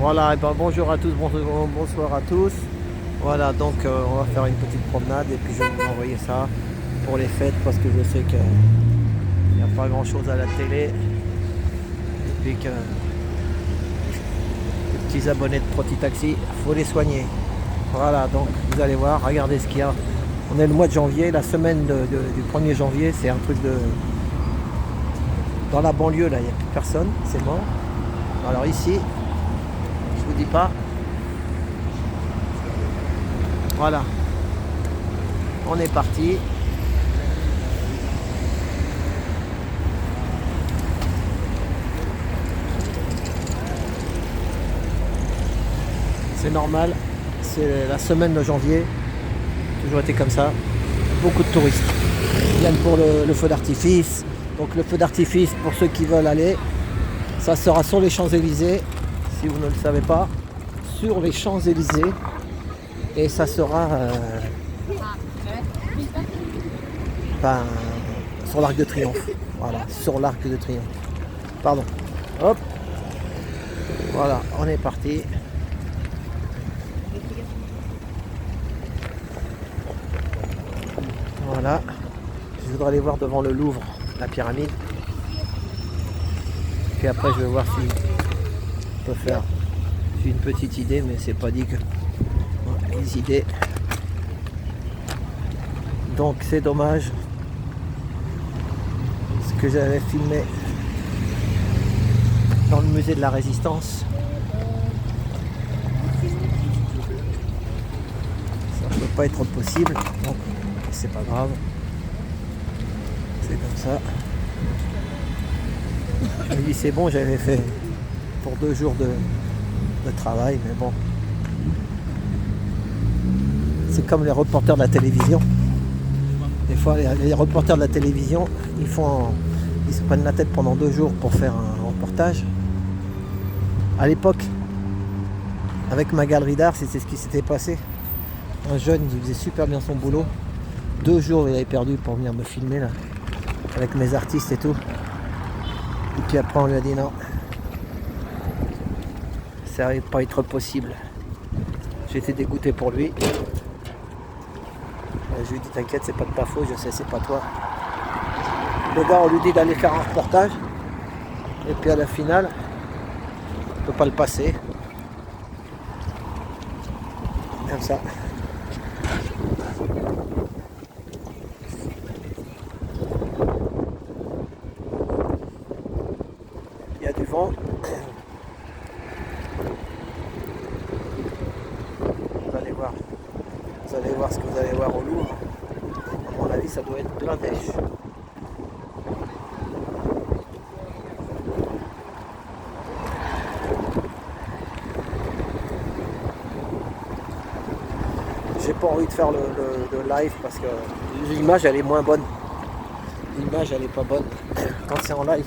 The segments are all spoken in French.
Voilà, et ben bonjour à tous, bonsoir à tous. Voilà, donc on va faire une petite promenade et puis je vais vous envoyer ça pour les fêtes parce que je sais qu'il n'y a pas grand chose à la télé et puis que les petits abonnés de Proti Taxi, faut les soigner. Voilà, donc vous allez voir, regardez ce qu'il y a. On est le mois de janvier, la semaine du 1er janvier, c'est un truc de... Dans la banlieue, là, il n'y a plus personne, c'est mort. Alors ici, je vous dis pas. Voilà. On est parti. C'est normal. C'est la semaine de janvier. Toujours été comme ça. Beaucoup de touristes. Ils viennent pour le feu d'artifice. Donc le feu d'artifice, pour ceux qui veulent aller, ça sera sur les Champs-Élysées. Si vous ne le savez pas. Sur les Champs-Élysées. Et ça sera sur l'Arc de Triomphe. Voilà, sur l'Arc de Triomphe. Pardon. Hop. Voilà, on est parti. Voilà. Je voudrais aller voir devant le Louvre, la pyramide. Puis après, je vais voir si je peux faire. J'ai une petite idée, mais c'est pas dit que les idées. Donc c'est dommage. Ce que j'avais filmé dans le musée de la Résistance, ça ne peut pas être possible. Donc c'est pas grave. C'est comme ça. Je me dis c'est bon, j'avais fait pour 2 jours de travail, mais bon. C'est comme les reporters de la télévision. Des fois, les reporters de la télévision, ils se prennent la tête pendant 2 jours pour faire un reportage. À l'époque, avec ma galerie d'art, c'était ce qui s'était passé. Un jeune, il faisait super bien son boulot. 2 jours, il avait perdu pour venir me filmer là, avec mes artistes et tout. Et puis après, on lui a dit non. Ça n'allait pas être possible. J'étais dégoûté pour lui. Je lui ai dit t'inquiète, c'est pas de ta faute, je sais, c'est pas toi. Le gars, on lui dit d'aller faire un reportage. Et puis à la finale, on peut pas le passer. Comme ça. Il y a du vent. Vous allez voir ce que vous allez voir au Louvre. À mon avis, ça doit être plein d'èches. J'ai pas envie de faire le live parce que l'image elle est moins bonne. L'image elle est pas bonne quand c'est en live.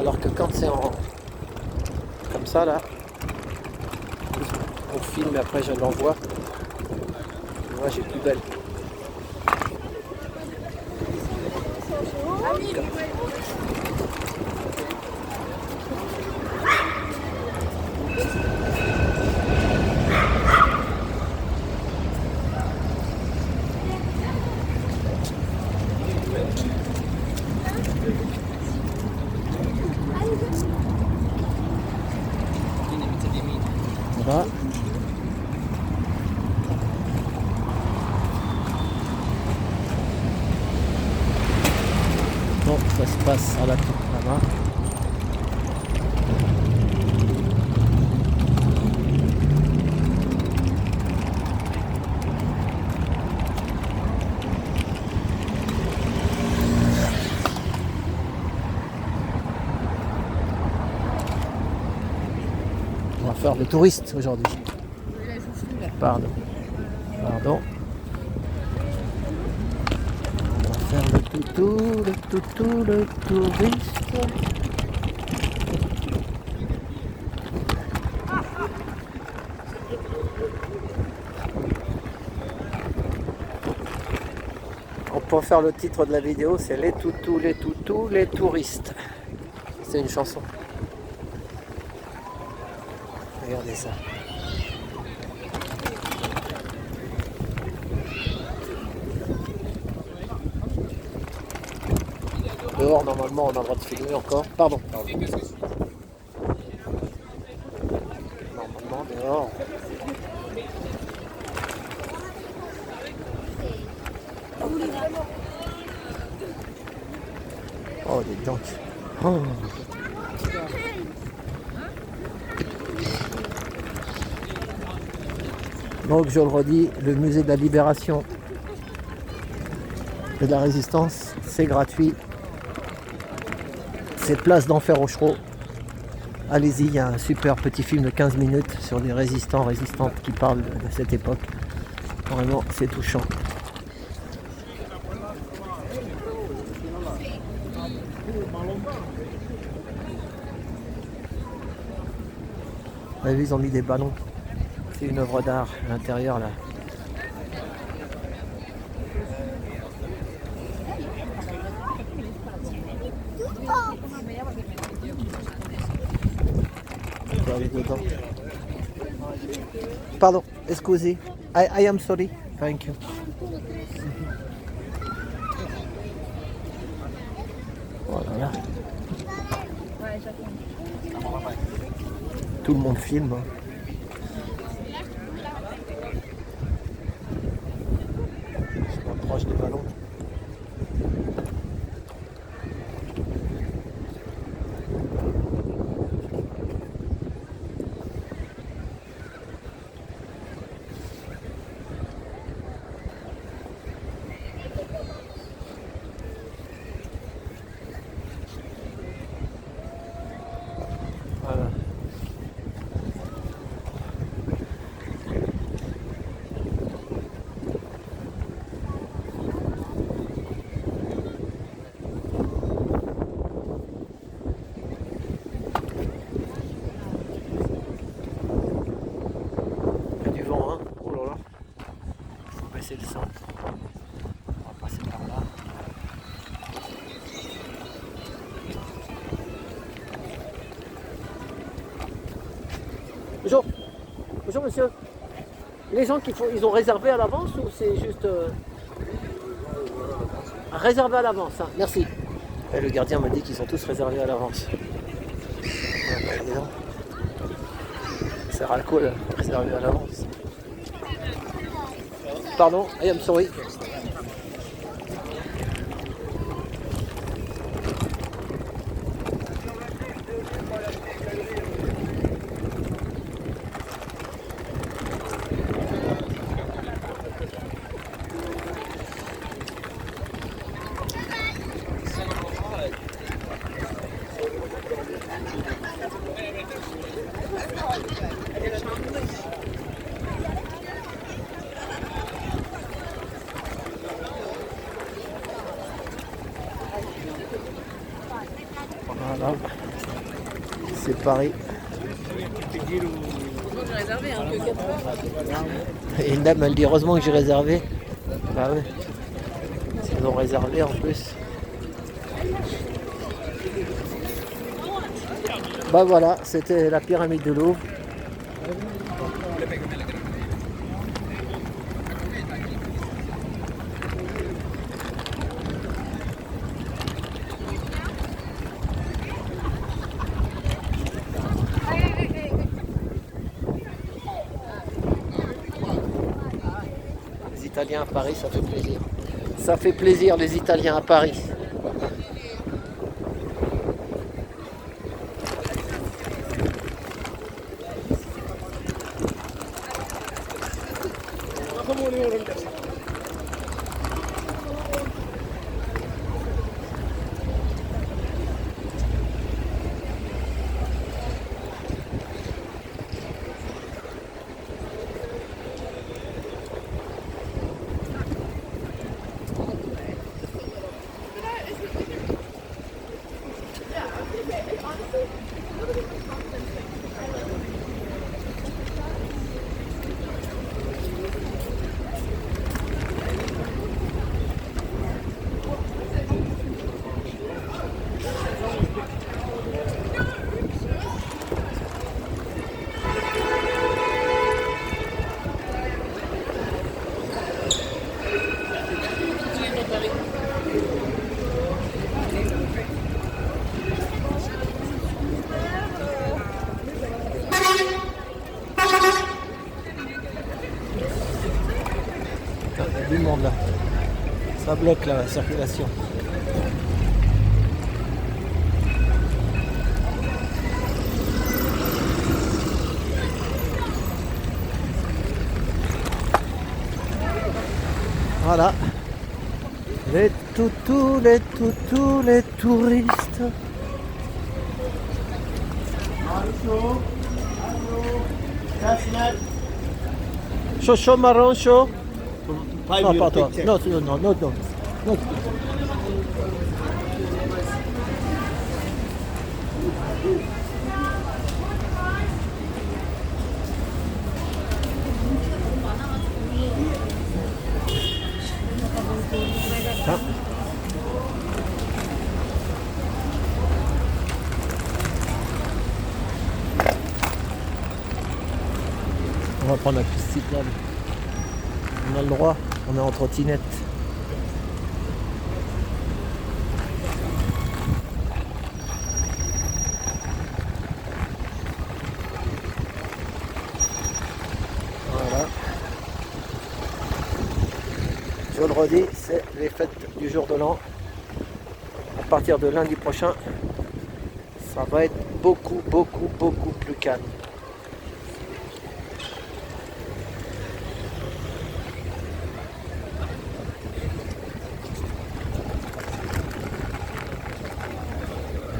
Alors que quand c'est en comme ça là, on filme et après je l'envoie. Moi j'ai plus belle. Voilà. Donc ça se passe à la toute là-bas. On va faire le touriste aujourd'hui. Pardon. Pardon. On va faire le touriste. On peut faire le titre de la vidéo, c'est les toutous, les touristes. C'est une chanson. Regardez ça. Dehors, normalement, on a le droit de filmer encore. Pardon. Normalement, dehors. Oh, dis donc. Oh. Donc, je le redis, le musée de la Libération et de la Résistance, c'est gratuit. C'est place d'Enfer Rochereau. Allez-y, il y a un super petit film de 15 minutes sur des résistants, résistantes qui parlent de cette époque. Vraiment, c'est touchant. Vous avez vu, ils ont mis des ballons. C'est une œuvre d'art à l'intérieur là. On va aller dedans. Pardon, excusez. I am sorry. Thank you. Voilà. Tout le monde filme. Je m'approche des ballons. Voilà. Il y a du vent, hein. Oh là là. Faut baisser le son. On va passer par là. Bonjour. Bonjour monsieur. Les gens ils ont réservé à l'avance ou c'est juste réservé à l'avance, hein. Merci. Et le gardien m'a dit qu'ils sont tous réservés à l'avance. Ouais, c'est ralcool, réservé à l'avance. Pardon, I am sorry. Voilà, c'est Paris. J'ai réservé un peu 4 heures. Et une dame, elle dit heureusement que j'ai réservé. Bah ouais, ils ont réservé en plus. Bah voilà, c'était la pyramide de Louvre. Les Italiens à Paris, ça fait plaisir. Ça fait plaisir les Italiens à Paris. du monde là. Ça bloque la circulation. Voilà. Les toutous, les touristes. Chaud, chaud, marron, chaud. Non, pas toi. Non, non, non, non. Non. Ah. On va prendre la piste cyclable. On a le droit, on est en trottinette. Voilà. Je le redis, c'est les fêtes du jour de l'an. À partir de lundi prochain, ça va être beaucoup plus calme.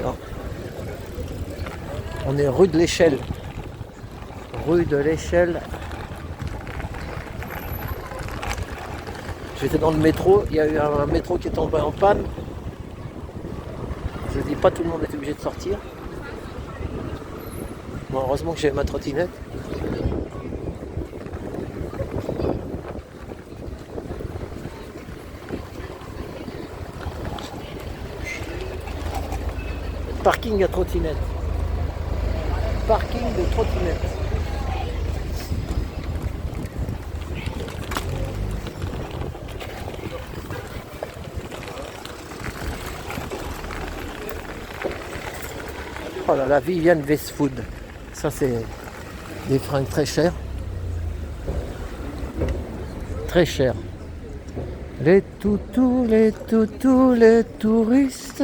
Alors, on est rue de l'Échelle. Rue de l'Échelle. J'étais dans le métro, il y a eu un métro qui est tombé en panne. Je dis pas tout le monde est obligé de sortir. Bon, heureusement que j'ai ma trottinette. Parking à trottinette. Parking de trottinette. Oh là là, Viviane Westwood. Ça c'est des fringues très chères. Très chères. Les toutous, les touristes.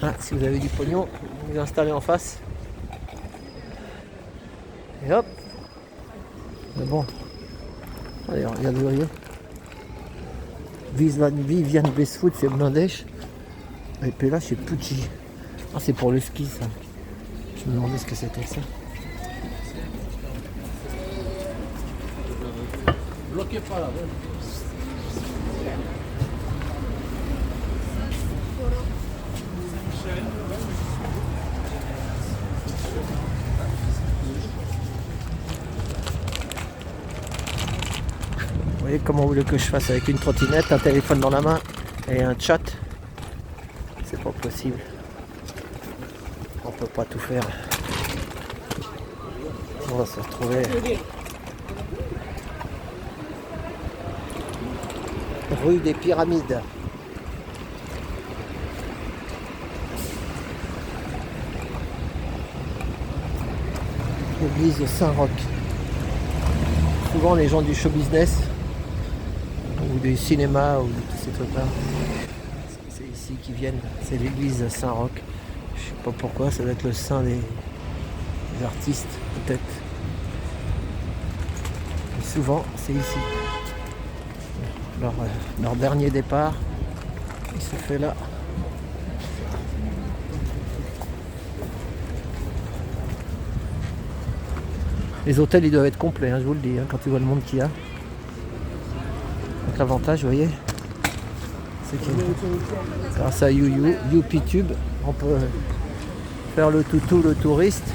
Ah, si vous avez du pognon, vous installez en face. Et hop. Mais bon. Allez, regardez, vous voyez. Viviane Westwood, c'est Blandèche. Et puis là, c'est Pucci. Ah, c'est pour le ski, ça. Je me demandais ce que c'était, ça. Bloquez pas là. Vous voyez comment vous voulez que je fasse avec une trottinette, un téléphone dans la main et un chat? C'est pas possible. On peut pas tout faire. On va se retrouver. Rue des Pyramides. L'église de Saint-Roch. Souvent les gens du show business ou du cinéma ou de tous ces trucs-là, c'est ici qu'ils viennent. C'est l'église de Saint-Roch. Je sais pas pourquoi, ça doit être le saint des artistes, peut-être. Mais souvent, c'est ici. Leur dernier départ, il se fait là. Les hôtels, ils doivent être complets, hein, je vous le dis, hein, quand tu vois le monde qu'il y a. Donc l'avantage, vous voyez, c'est que grâce à YouPtube, on peut faire le toutou, le touriste.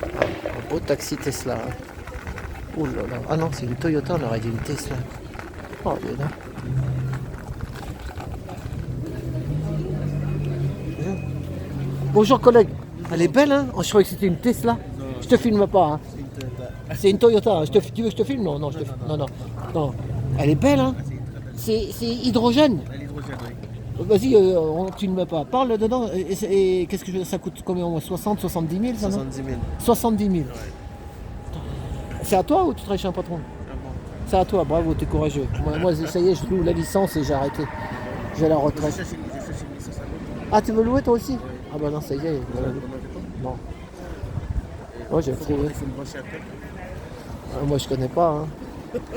Un beau taxi Tesla. Hein. Ouh là là. Ah non, c'est une Toyota, on aurait dit une Tesla. Oh, il est là. Bonjour collègue, elle est belle hein. Je croyais que c'était une Tesla. Non, je te filme pas hein. C'est une Toyota. Hein. Tu veux que je te filme? Non, non, non, non, non. Elle est belle hein. C'est hydrogène. L'hydrogène, oui. Vas-y, tu ne me pas. Parle dedans. Et qu'est-ce que ça coûte combien au moins 60, 70 000 ça, non 70 000. 70 000. C'est à toi ou tu travailles chez un patron? C'est à toi, bravo, t'es courageux. Moi, ça y est, je loue la licence et j'ai arrêté. J'ai la retraite. Je cherche une licence à l'autre. Ah, tu veux louer toi aussi? Ah bah non, ça y est. Vous Voilà. en avez pas? Non. Moi j'ai trouvé. Il faut le brancher à quel? Moi je connais pas. Hein.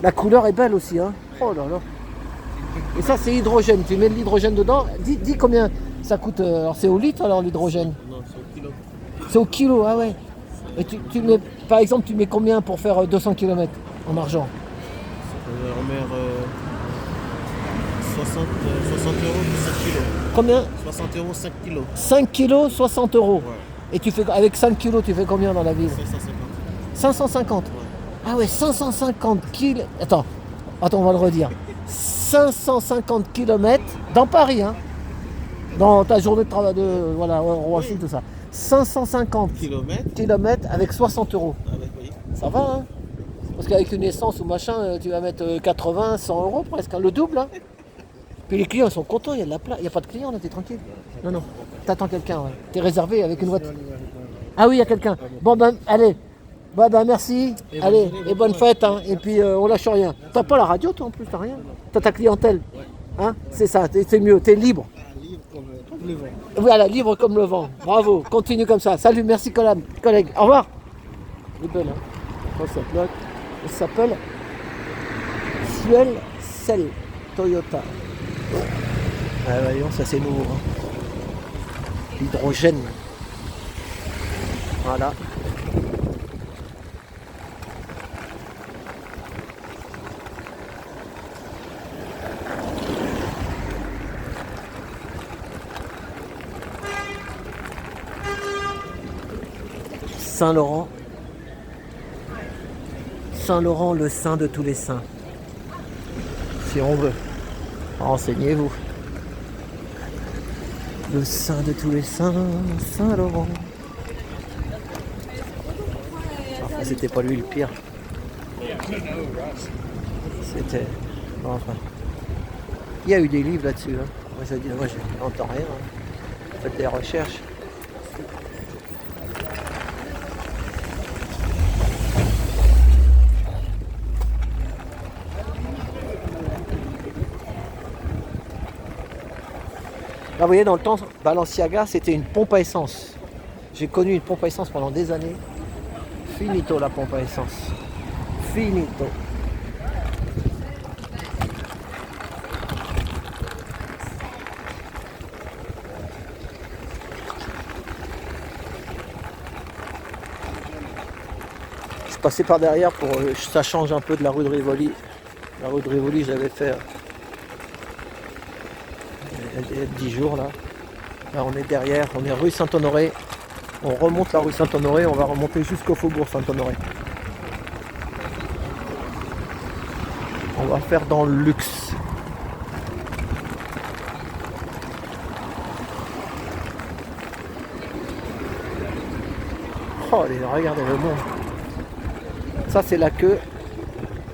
La couleur est belle aussi. Hein. Oh là là. Et ça c'est hydrogène. Tu mets de l'hydrogène dedans. Dis combien ça coûte. Alors c'est au litre alors l'hydrogène? Non, c'est au kilo. C'est au kilo, ah ouais. Et tu mets, par exemple, tu mets combien pour faire 200 km en argent? On met 60 euros pour 5 kilos. Combien? 60 euros 5 kilos. 5 kilos, 60 euros. Ouais. Et tu fais avec 5 kilos, tu fais combien dans la ville? 550. 550. Ouais. Ah ouais, 550 kilos. Attends, on va le redire. 550 km dans Paris, hein. Dans ta journée de travail de voilà, Roissy, Oui. tout ça. 550 Kilomètres. km avec 60 euros. Avec, oui. Ça va, hein? Parce qu'avec une essence ou machin, tu vas mettre 80, 100 euros presque, hein, le double. Hein. Puis les clients ils sont contents, il y a de la place. Il n'y a pas de clients là, t'es tranquille. Non, t'attends quelqu'un, ouais. T'es réservé avec une voiture. Ah oui, il y a quelqu'un. Bon ben, allez. Bon ben, merci. Allez, et bonne fête. Hein. Et puis, on lâche rien. T'as pas la radio, toi en plus, t'as rien. T'as ta clientèle. Hein? C'est ça, c'est mieux, t'es libre. Libre comme le vent. Voilà, libre comme le vent. Bravo, continue comme ça. Salut, merci collègue. Au revoir. Elle est belle, hein. Elle s'appelle Fuel Cell Toyota. Ah, voyons, ça c'est nouveau. Hein. L'hydrogène. Voilà. Saint-Laurent. Saint-Laurent, le saint de tous les saints. Si on veut. Renseignez-vous. Le saint de tous les saints, Saint-Laurent. Enfin, c'était pas lui le pire. C'était... Bon, enfin... Il y a eu des livres là-dessus. Hein. Moi, je n'entends rien. Hein. Faites des recherches. Là, vous voyez, dans le temps, Balenciaga, c'était une pompe à essence. J'ai connu une pompe à essence pendant des années. Finito la pompe à essence. Finito. Je passais par derrière pour... ça change un peu de la rue de Rivoli. La rue de Rivoli, j'avais fait... il y a 10 jours là. Là on est derrière, on est rue Saint-Honoré. On remonte la rue Saint-Honoré, on va remonter jusqu'au faubourg Saint-Honoré. On va faire dans le luxe. Oh regardez le monde. Ça c'est la queue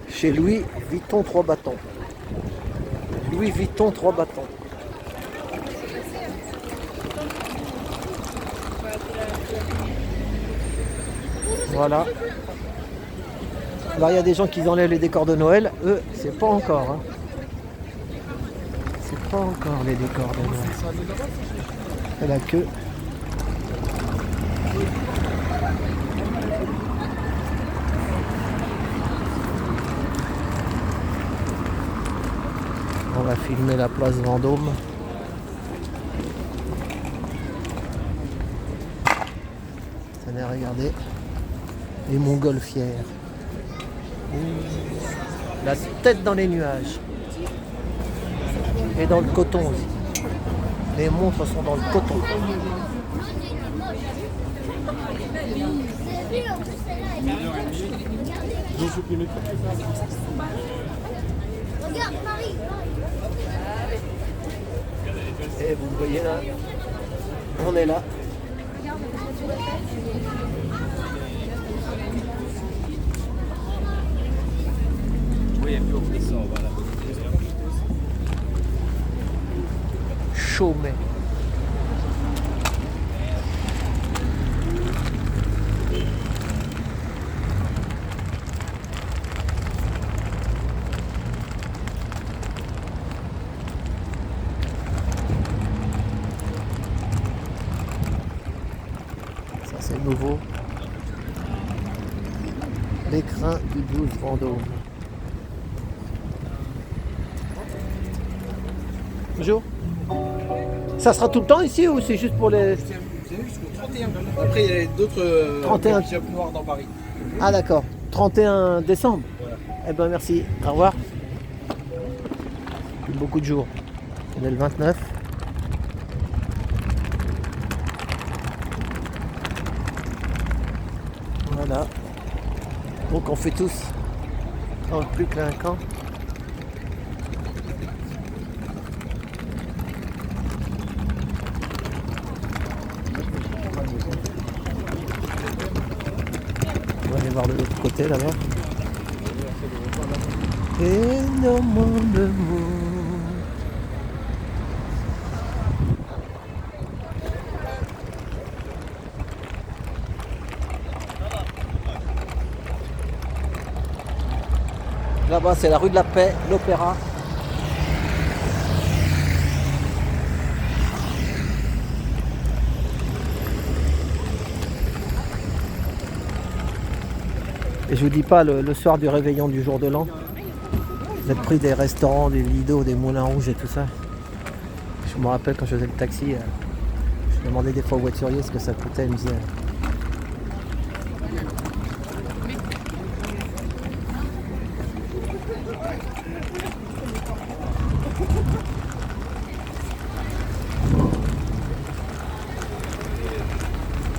chez Louis Vuitton 3 bâtons. Louis Vuitton 3 bâtons. Voilà. Là, il y a des gens qui enlèvent les décors de Noël. Eux, c'est pas encore. Hein. C'est pas encore les décors de Noël. Et la queue. On va filmer la place Vendôme. Tenez, regardez. Les montgolfières. La tête dans les nuages. Et dans le coton aussi. Les montres sont dans le coton. Regarde, Marie. Et vous voyez là, on est là. chaud, mais... Ça c'est nouveau. L'écrin du 12 Vendôme. Bonjour. Ça sera tout le temps ici ou c'est juste pour les... C'est jusqu'au 31. Après, il y a d'autres 31. job noirs dans Paris. Ah d'accord. 31 décembre. Voilà. Eh ben merci. Au revoir. Plus beaucoup de jours. On est le 29. Voilà. Donc on fait tous. Oh, plus clinquant. On va aller voir de l'autre côté là-bas. Énormément de monde. Là-bas, c'est la rue de la Paix, l'Opéra. Et je vous dis pas, le soir du réveillon du jour de l'an, vous êtes pris des restaurants, des Lido, des Moulins Rouges et tout ça. Je me rappelle quand je faisais le taxi, je demandais des fois au voiturier ce que ça coûtait, il me disait...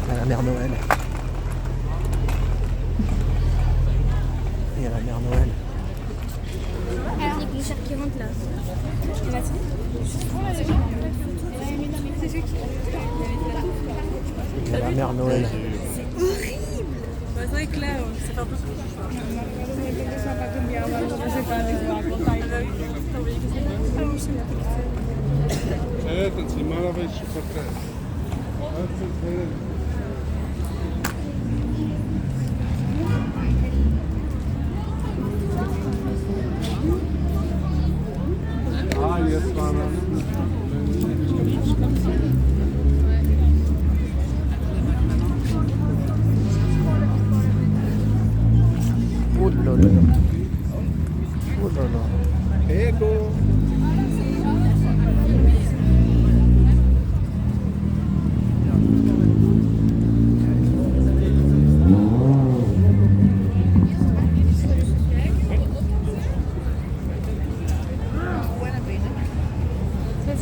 Il y a la mère Noël. Il y a la mère Noël. Les clichés qui rentrent là. Il y a la mère Noël. C'est vrai que là, c'est pas possible. Oh là là. Oh là là.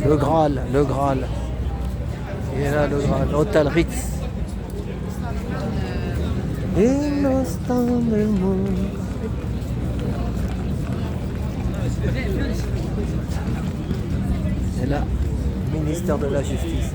Le Graal, le Graal. Il est là le Graal, Hôtel Ritz. Et l'instant de monde. Et là, ministère de la Justice.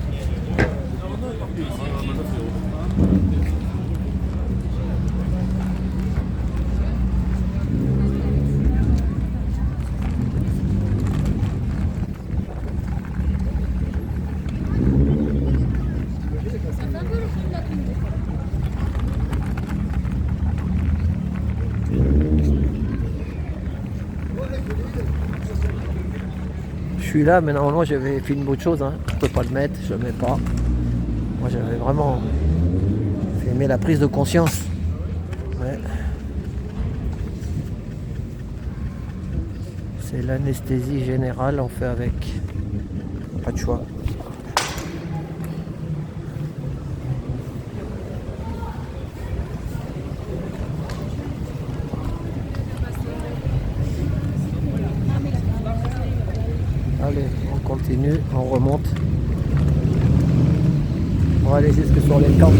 Je suis là, mais normalement j'avais filmé autre chose, hein. Je peux pas le mettre, je le mets pas. Moi j'avais vraiment filmé la prise de conscience. Ouais. C'est l'anesthésie générale, on fait avec. Pas de choix. Allez, on continue, on remonte. On va aller jusque sur les campos.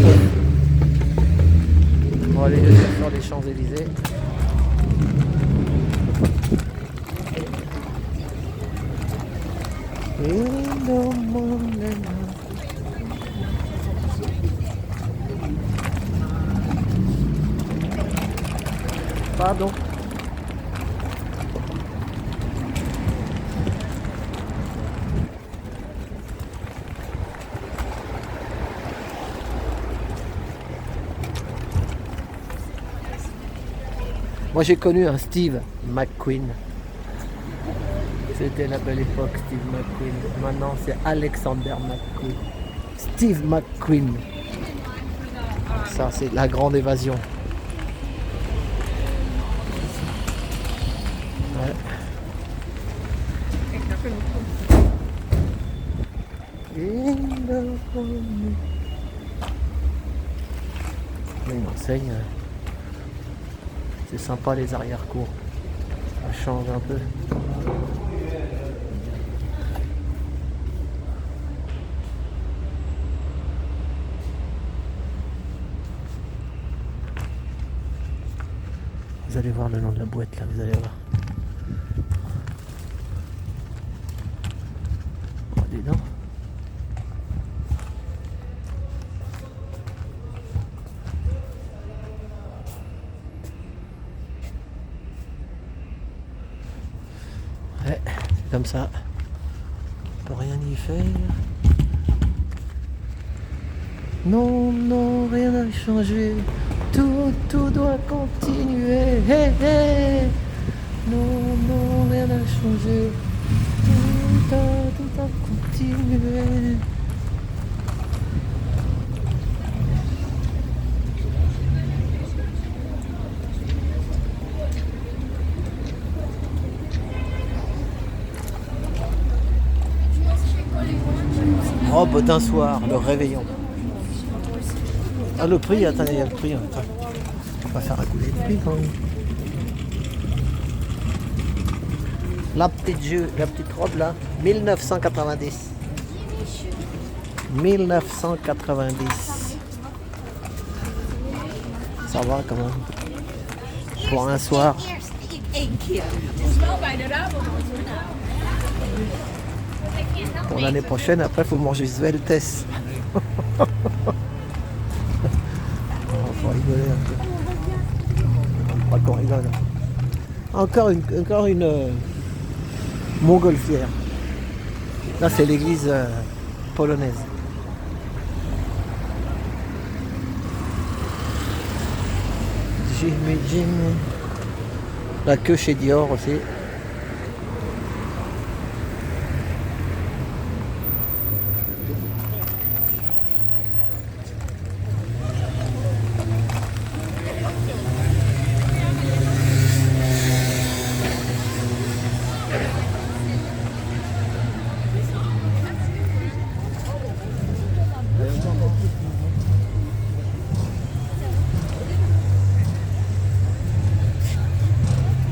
On va aller jusque sur les Champs-Élysées. Et le monde est là. Pardon. Moi j'ai connu un Steve McQueen. C'était la belle époque, Steve McQueen. Maintenant c'est Alexander McQueen. Steve McQueen. Ça c'est la grande évasion. Ouais. Une enseigne. C'est sympa les arrière-cours. Ça change un peu. Vous allez voir le nom de la boîte là, vous allez voir. Oh, dis donc. Ouais, c'est comme ça. On peut rien y faire. Non, non, rien n'a changé. Tout doit continuer. Hey, hey. Non, non, rien n'a changé. Tout a continué. Robe d'un soir, le réveillon. Ah, le prix, attendez, il y a le prix. Attends. On va faire un coup de prix quand même. La petite robe là, 1990. 1990. Ça va quand même. Pour un soir. Pour l'année prochaine, après, il faut manger Sveltes. Faut rigoler un peu. Pas qu'on rigole. Encore une montgolfière. Là, c'est l'église polonaise. Jimmy. La queue chez Dior aussi.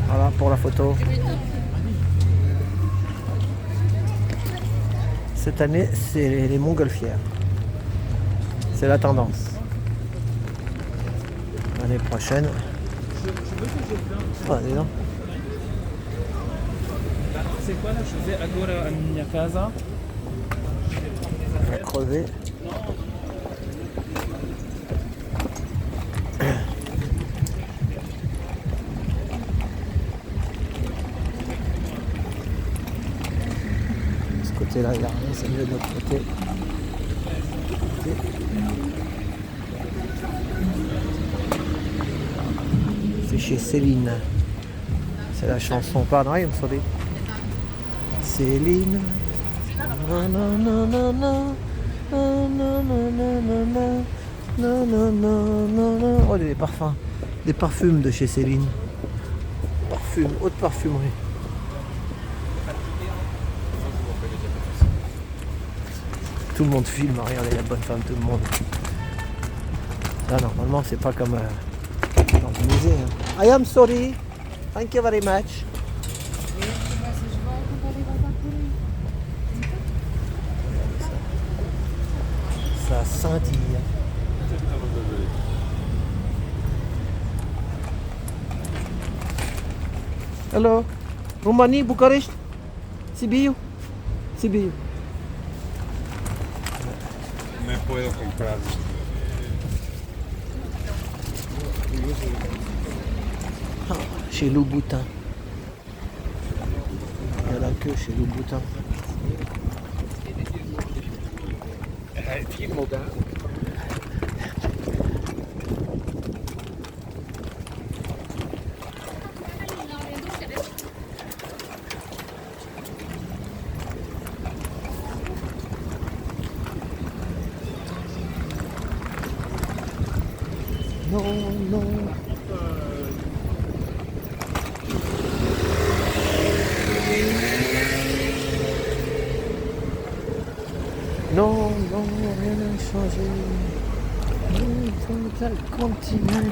Voilà pour la photo. Cette année, c'est les montgolfières. C'est la tendance. L'année prochaine. Ah, dis donc. C'est quoi là? Je faisais agora a minha casa. On va crever. De ce côté-là, il n'y a rien, c'est mieux de l'autre côté. C'est chez Céline. C'est la chanson pas non, vous savez. Céline. Oh, des parfums. Des parfums de chez Céline. Parfum, haute parfumerie. Tout le monde filme, regardez la bonne femme, tout le monde. Là, normalement, c'est pas comme dans le musée. Hein. I am sorry. Thank you very much. Ça scintille. Hello. Roumanie, Bucarest. Sibiu. Sibiu. Me puedo comprar. Ah, chez Louboutin. Il y a la queue chez Louboutin. non. Non, rien n'a changé. Ça continue.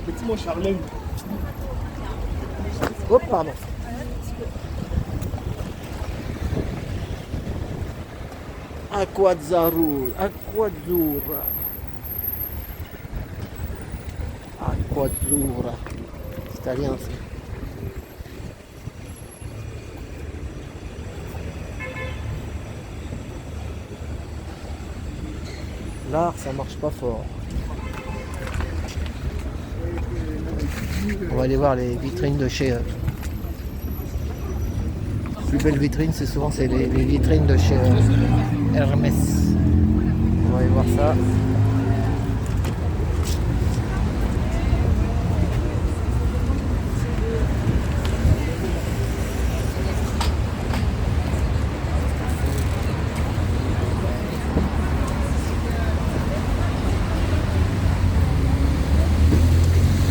Petit mon Charlène. Oh, pardon. Aquazzurra. C'est italien ça. L'art, ça marche pas fort. On va aller voir les vitrines de chez plus belles vitrines, c'est souvent les vitrines de chez Hermès. On va aller voir ça.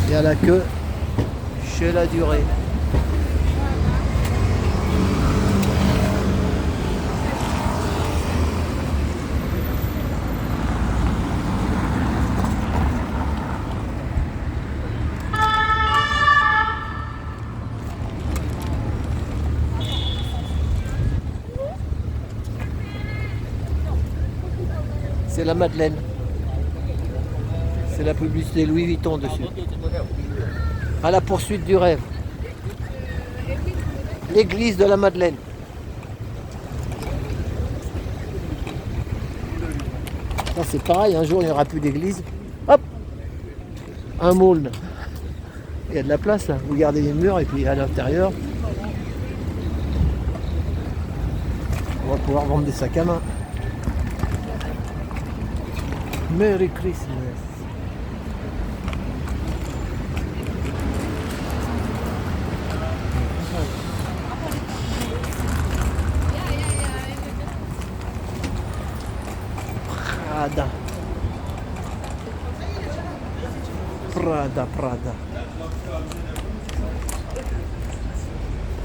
Il y a la queue chez La Durée. C'est la Madeleine. C'est la publicité Louis Vuitton dessus. À la poursuite du rêve. L'église de la Madeleine. Ça c'est pareil, un jour il n'y aura plus d'église. Hop, un môle. Il y a de la place là. Vous gardez les murs et puis à l'intérieur, on va pouvoir vendre des sacs à main. Merry Christmas. Prada.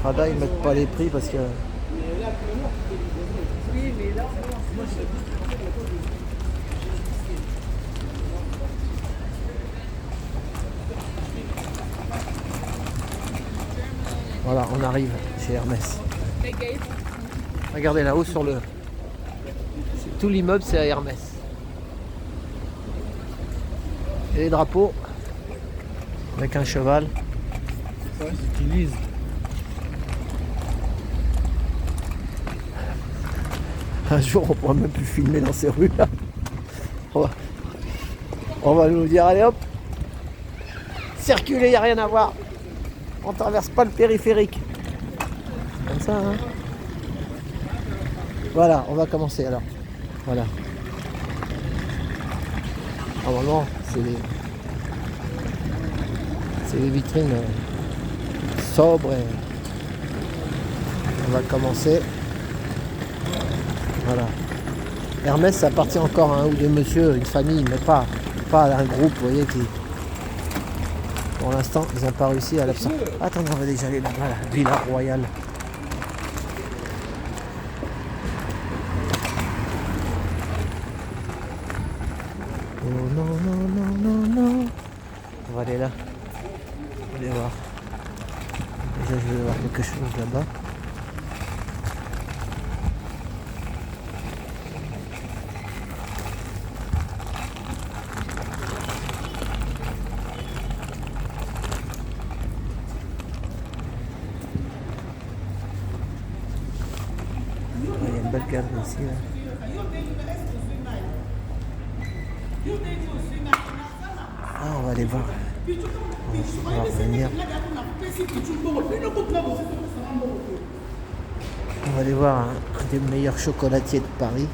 Prada, ils mettent pas les prix parce que... Voilà, on arrive chez Hermès. Regardez là-haut sur le... Tout l'immeuble, c'est à Hermès. Et les drapeaux, avec un cheval. Ça, j'utilise. Un jour, on pourra même plus filmer dans ces rues-là. On va nous dire, allez hop, circuler, il n'y a rien à voir. On traverse pas le périphérique. Comme ça, hein. Voilà, on va commencer alors. Voilà. Normalement, c'est les vitrines sobres et on va commencer. Voilà. Hermès, ça appartient encore à un ou deux monsieur, une famille, mais pas à un groupe, vous voyez, qui... Pour l'instant, ils n'ont pas réussi à l'absent. Attends, on va déjà aller là-bas, la Villa Royale. Oh non. On va aller là. On va aller voir. Déjà, je vais voir quelque chose là-bas. Il y a une belle galerie ici. Là. Ah, on va aller voir. On va revenir. On va aller voir un des meilleurs chocolatiers de Paris.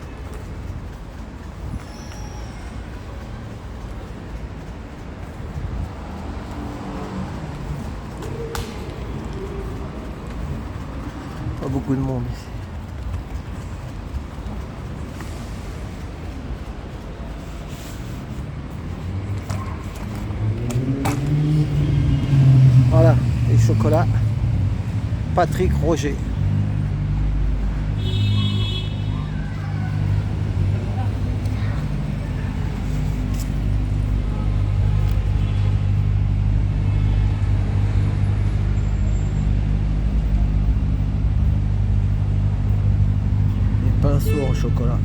Pas beaucoup de monde ici. Voilà, les chocolats. Patrick Roger. Les pinceaux en chocolat.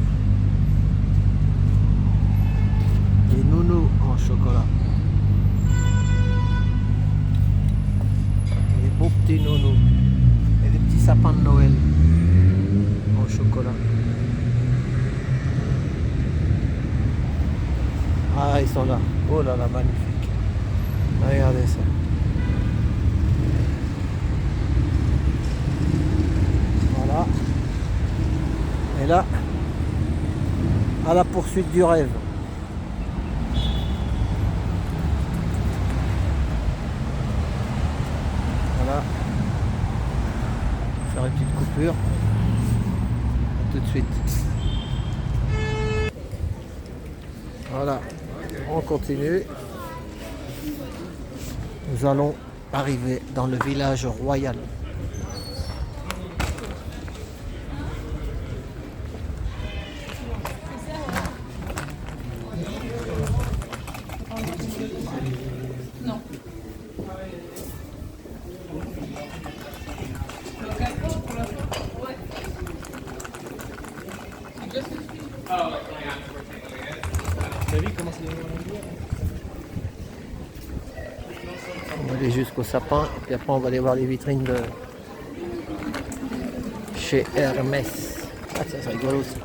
Les nounous en chocolat. Les beaux petits nounous. Et des petits sapins de Noël en chocolat. Ah, ils sont là. Oh là là, magnifique. Regardez ça. Voilà. Et là, à la poursuite du rêve. Voilà. Faire une petite coupure. A tout de suite. Voilà. On continue. Nous allons arriver dans le village royal. T'as vu comment c'est? On va aller jusqu'au sapin, puis après on va aller voir les vitrines de chez Hermès. Ah ça c'est rigolo ça.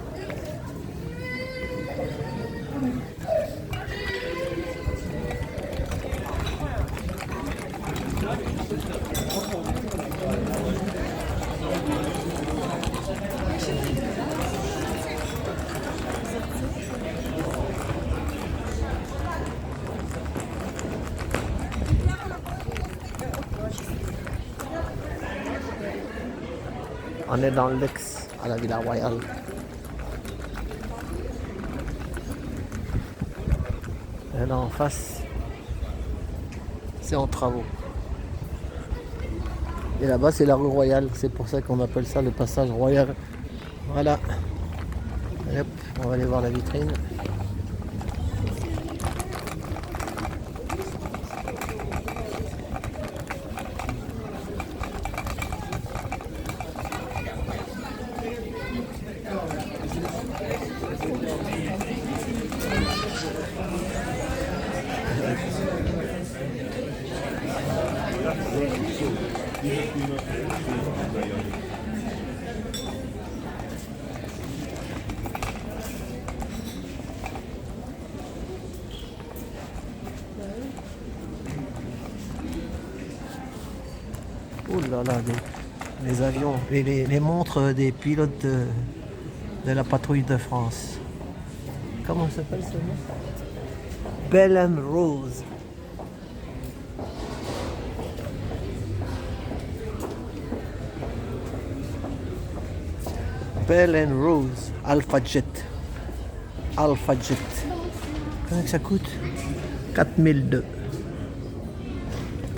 On est dans le luxe à la Villa Royale. Et là en face, c'est en travaux. Et là-bas, c'est la rue Royale. C'est pour ça qu'on appelle ça le passage royal. Voilà. Et hop, on va aller voir la vitrine. Oh là là, les avions, les montres des pilotes de la patrouille de France. Comment ça s'appelle ce nom? Bell and Rose. Bell and Rose. Alpha Jet. Alpha Jet. Combien que ça coûte? 4002.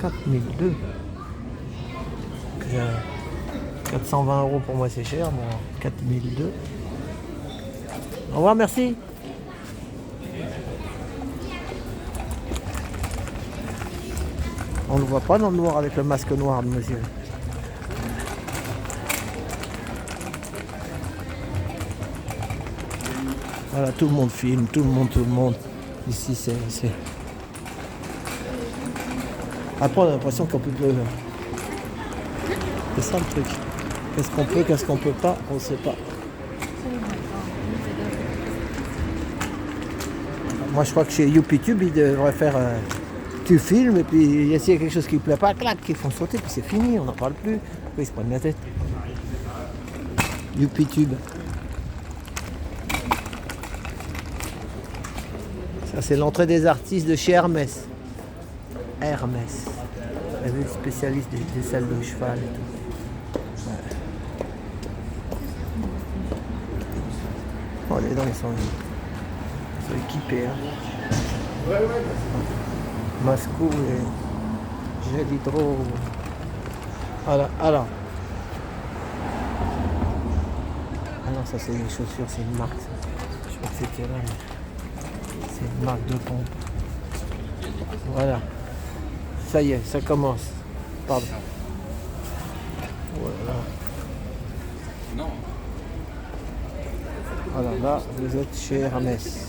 4002. 420 € pour moi c'est cher, bon 4002. Au revoir, merci. On ne le voit pas dans le noir avec le masque noir de monsieur. Voilà, tout le monde filme, tout le monde. Ici c'est... Après on a l'impression qu'on peut... C'est ça le truc. Qu'est-ce qu'on peut, qu'est-ce qu'on peut pas, on ne sait pas. Moi je crois que chez YouPitube ils devraient faire... tu filmes et puis s'il y a quelque chose qui ne plaît pas, clac, ils font sauter, puis c'est fini, on n'en parle plus. Ils se prennent la tête. YouPitube. Ça c'est l'entrée des artistes de chez Hermès. Hermès. Le spécialiste des selles de cheval et tout. Ouais. Oh, les dents ils sont équipés. Hein. Masco et Gel hydro. Voilà, alors. Ah non, ça c'est des chaussures, c'est une marque. Ça. Je crois que c'était là, mais c'est une marque de pompe. Voilà. Ça y est, ça commence. Pardon. Voilà. Non. Voilà, là, vous êtes chez Hermès.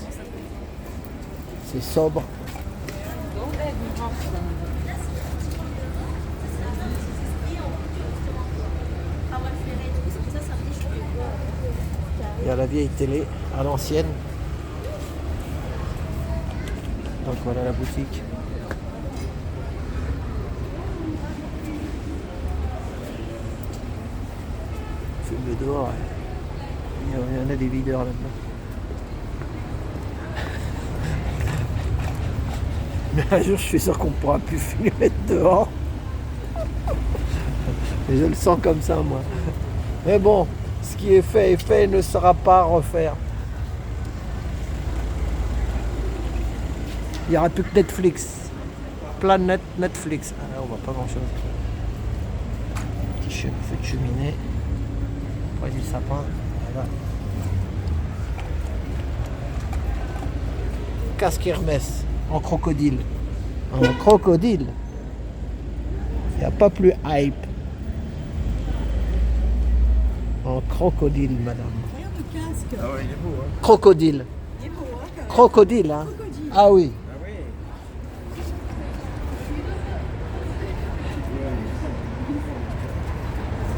C'est sobre. Il y a la vieille télé à l'ancienne. Donc voilà la boutique. Fumer dehors. Il y en a des videurs là-dedans. Mais un jour, je suis sûr qu'on ne pourra plus fumer dehors. Et je le sens comme ça, moi. Mais bon, ce qui est fait ne sera pas à refaire. Il n'y aura plus que Netflix. Planète Netflix. Ah là, on voit pas grand-chose. Petit feu de cheminée. Près du sapin. Voilà. Casque Hermès en crocodile. En crocodile. Il n'y a pas plus hype. En crocodile, madame. Regarde le casque. Ah ouais, il est beau, hein. Crocodile. Il est beau, hein, quand même. Crocodile, hein. Crocodile. Ah oui. Ah ouais.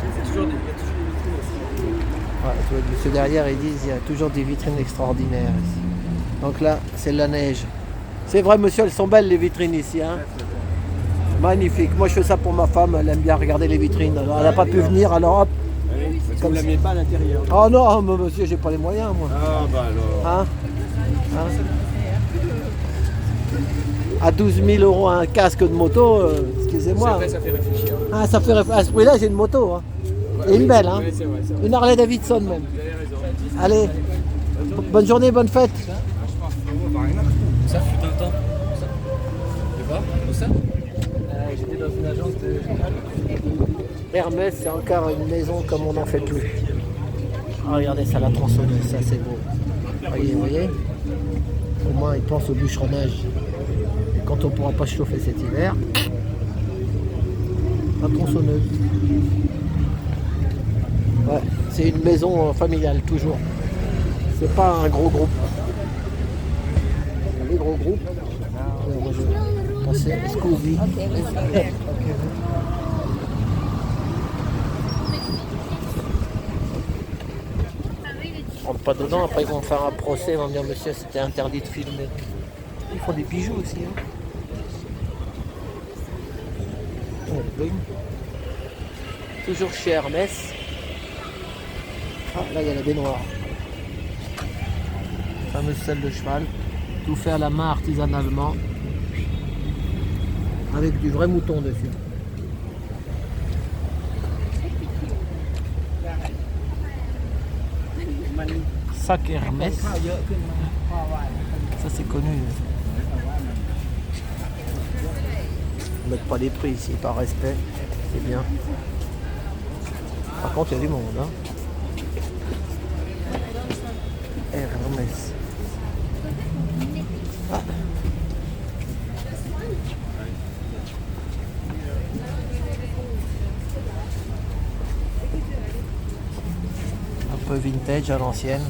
Il y a toujours des vitrines aussi. Ouais, tu vois, monsieur derrière, ils disent il y a toujours des vitrines extraordinaires ici. Donc là, c'est la neige. C'est vrai, monsieur, elles sont belles les vitrines ici. Hein. Magnifique. Moi, je fais ça pour ma femme. Elle aime bien regarder les vitrines. Alors, elle n'a pas pu venir, alors hop. Parce que vous ne l'amenez pas à l'intérieur. Oh non, mais monsieur, j'ai pas les moyens, moi. Ah bah alors. Hein? À 12 000 € un casque de moto, excusez-moi. Ça fait réfléchir. Ah, ça fait à ce prix-là, j'ai une moto. Hein. Et une belle, hein. Ouais, c'est vrai, c'est vrai. Une Harley Davidson même. Vous avez raison. Allez, bonne journée, bonne fête. Ça fut un temps. Ça. Tu vois où ça J'étais dans une agence de journal. Hermès, c'est encore une maison comme on n'en fait plus. Ah, regardez ça, la tronçonneuse, ça c'est beau. Vous voyez, au moins ils pensent au bûcheronnage. Et quand on ne pourra pas chauffer cet hiver, la tronçonneuse. Ouais, c'est une maison familiale, toujours. C'est pas un gros groupe. Les gros groupes, c'est Scooby. On rentre pas dedans, après ils vont faire un procès, ils vont me dire monsieur c'était interdit de filmer. Ils font des bijoux aussi. Hein. Oh, bling. Toujours chez Hermès. Ah là il y a la baignoire. Fameuse selle de cheval. Tout fait à la main artisanalement. Avec du vrai mouton dessus. Sac Hermès. Ça c'est connu. Ils mettent pas les prix ici par respect. C'est bien. Par contre il y a du monde. Hein. Hermès. Ah. Un peu vintage à l'ancienne.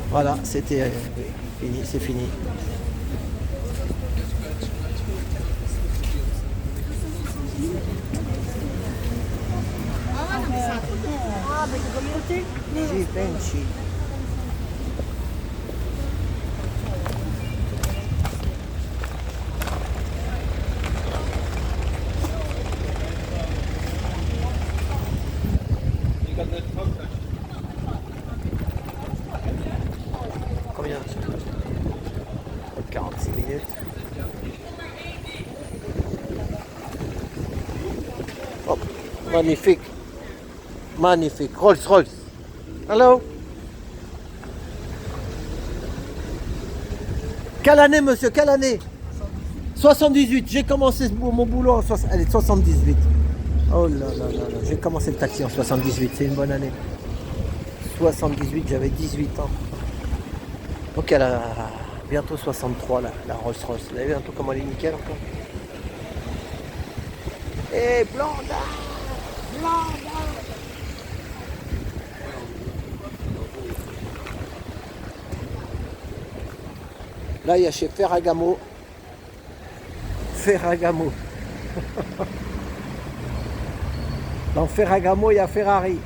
Voilà, c'était fini, c'est fini. Givenchy. Combien? 46 minutes. Oh, magnifique. Magnifique. Rolls Royce. Hello. Quelle année, monsieur? Quelle année? 78. J'ai commencé mon boulot en 78. Oh là là là là. J'ai commencé le taxi en 78. C'est une bonne année. 78, j'avais 18 ans. Donc elle a bientôt 63, la Rolls Royce. Vous avez vu un peu comment elle est nickel encore? Et Blanda! Blanda! Là, il y a chez Ferragamo. Ferragamo. Dans Ferragamo, il y a Ferrari.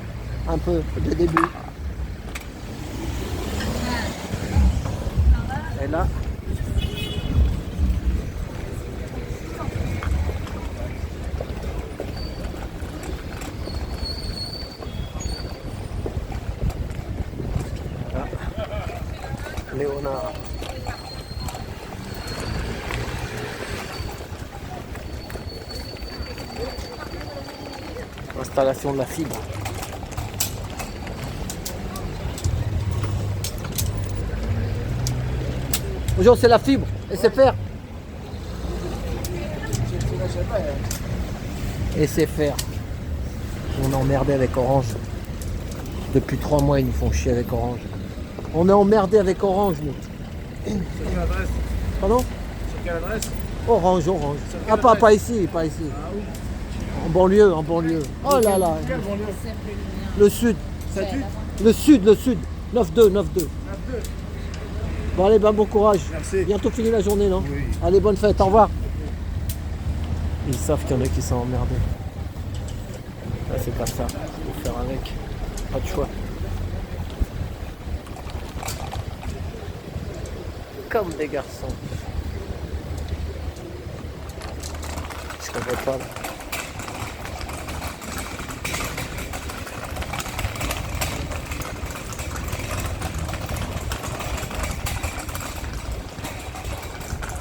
Un peu, de début. Et là. Voilà. Léonard. Installation de la fibre. Bonjour, c'est la fibre, SFR. SFR. On est emmerdé avec Orange. Depuis 3 mois, ils nous font chier avec Orange. On est emmerdé avec Orange, nous. C'est quelle adresse? Pardon? C'est quelle adresse? Orange, Orange. Ah, pas ici, pas ici. Ah oui. En banlieue, en banlieue. Oh là là. Quelle banlieue? Le sud. 7-8? Le sud, le sud. 9-2, 9-2. 9-2. Bon allez, bon courage. Merci. Bientôt fini la journée, non? Oui. Allez, bonne fête, au revoir. Ils savent qu'il y en a qui sont emmerdés. Là, c'est pas ça. Faut faire avec. Pas de choix. Comme des garçons. Je comprends pas là.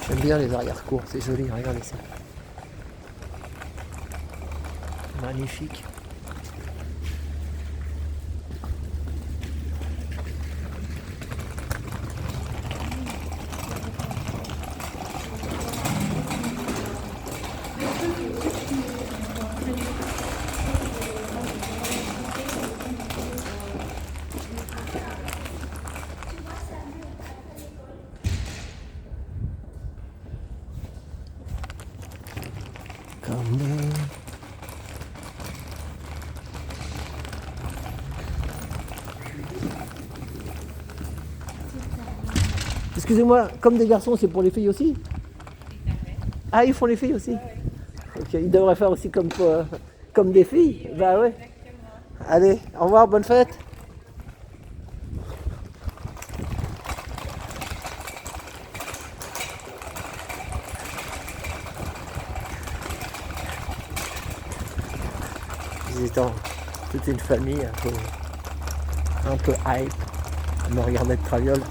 J'aime bien les arrière-cours, c'est joli, regardez ça. Magnifique. Excusez-moi, comme des garçons, c'est pour les filles aussi? Ah, ils font les filles aussi? Ok, ils devraient faire aussi comme des filles. Bah ouais. Allez, au revoir, bonne fête. Visitant toute une famille un peu hype. On me regardait de traviole.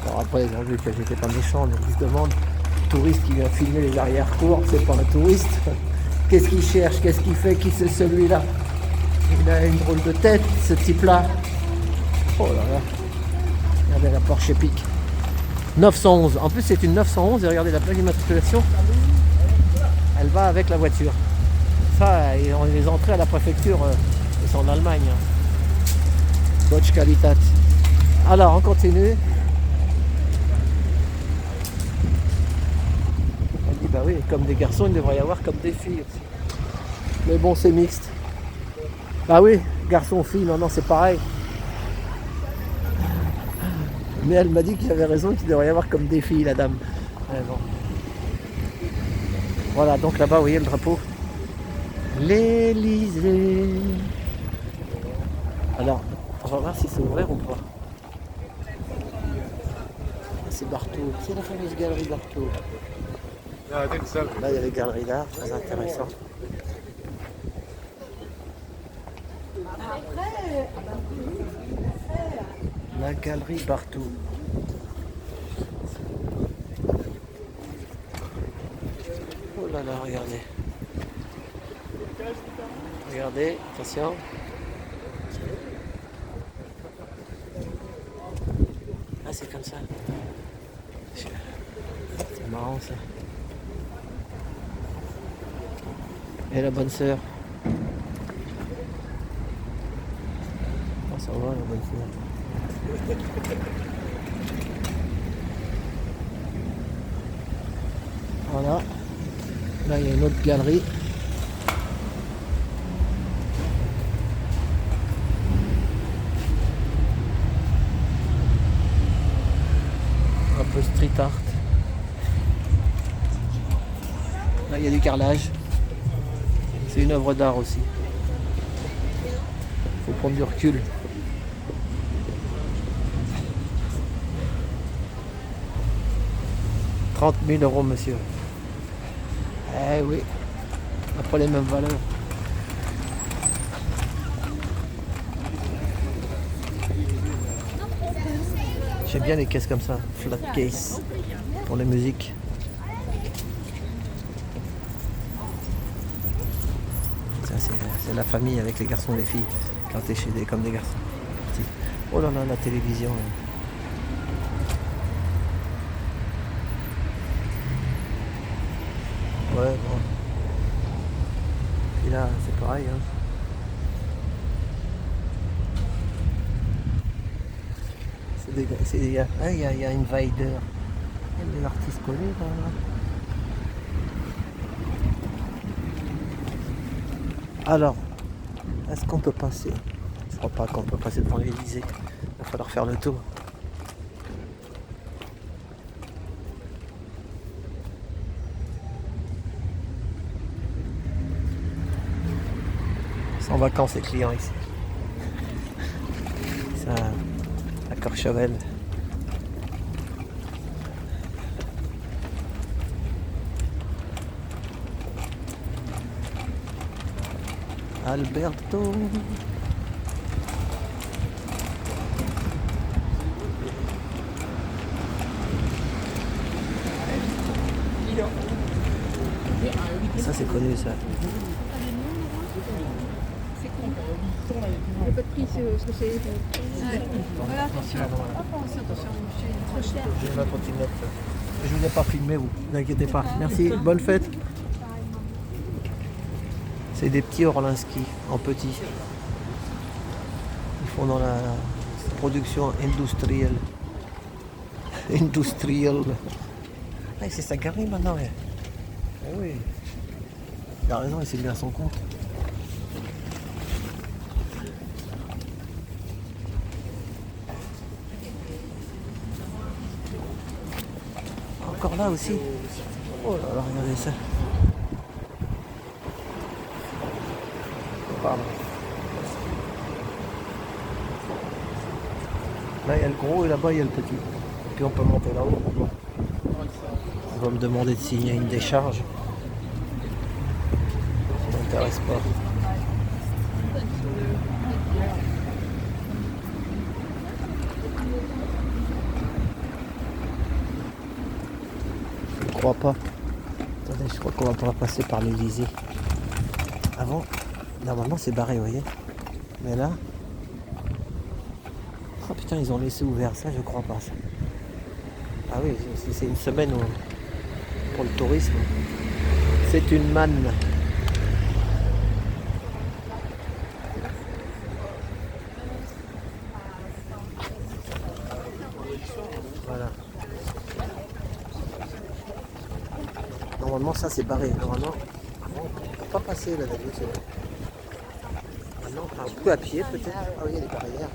Alors après ils ont vu que j'étais pas méchant, mais ils se demandent, le touriste qui vient filmer les arrière-cours, c'est pas un touriste. Qu'est-ce qu'il cherche? Qu'est-ce qu'il fait? Qui c'est celui-là? Il a une drôle de tête, ce type-là. Oh là là. Regardez la Porsche épique. 911. En plus c'est une 911 et regardez la plaque d'immatriculation. Elle va avec la voiture. Ça, les entrées à la préfecture, c'est en Allemagne. Dodge Qualitat. Alors on continue. Bah oui, comme des garçons, il devrait y avoir comme des filles aussi. Mais bon, c'est mixte. Bah oui, garçon-fille, non, c'est pareil. Mais elle m'a dit qu'il avait raison, qu'il devrait y avoir comme des filles, la dame. Ouais, bon. Voilà, donc là-bas, vous voyez le drapeau. L'Élysée. Alors, on va voir si c'est ouvert ou pas. C'est Barthaud. C'est la fameuse galerie Barthaud. Ah, ça. Là, il y a les galeries d'art, très intéressant. La galerie Barthaud. Oh là là, regardez. Regardez, attention. Ah, c'est comme ça. C'est marrant ça. Et la bonne sœur. Oh, ça va la bonne sœur. Voilà. Là il y a une autre galerie. Un peu street art. Là il y a du carrelage. C'est une œuvre d'art aussi. Faut prendre du recul. « 30 000 euros, monsieur. » Eh oui, on n'a pas les mêmes valeurs. J'aime bien les caisses comme ça, flat case, pour la musique. Ça c'est la famille avec les garçons et les filles, quand t'es chez des comme des garçons. Oh là là, la télévision. Ouais, bon. Et là, c'est pareil. Hein. Il y a Invader. Il y a des artistes connus là. Alors, est-ce qu'on peut passer? Je crois pas qu'on peut passer devant l'Élysée. Il va falloir faire le tour. En vacances les clients ici. Ça, à Courchevel. Alberto. Ça c'est connu ça. Le pas de prix, c'est ce que c'est. Voilà, attention. J'ai ma trottinette. Je vous ai pas filmé, vous n'inquiétez pas. Merci, bonne fête. C'est des petits Orlinski en petit. Ils font dans la production industrielle. Industrielle. Ah, c'est sa galerie maintenant. Ouais. Ah oui. Il a raison, il s'est mis à son compte. Encore là aussi. Oh là là, regardez ça. Pardon. Là il y a le gros et là-bas il y a le petit. Et puis on peut monter là-haut. On va me demander de signer une décharge. Ça ne m'intéresse pas. Je crois pas. Attendez, je crois qu'on va pouvoir passer par l'Élysée. Avant, normalement c'est barré, vous voyez. Mais là... Oh putain, ils ont laissé ouvert ça, je crois pas ça. Ah oui, c'est une semaine pour le tourisme. C'est une manne. Voilà. Normalement ça c'est barré. Normalement on ne peut pas passer là là-dessus. Maintenant un peu à pied peut-être. Ah oui, il y a des barrières.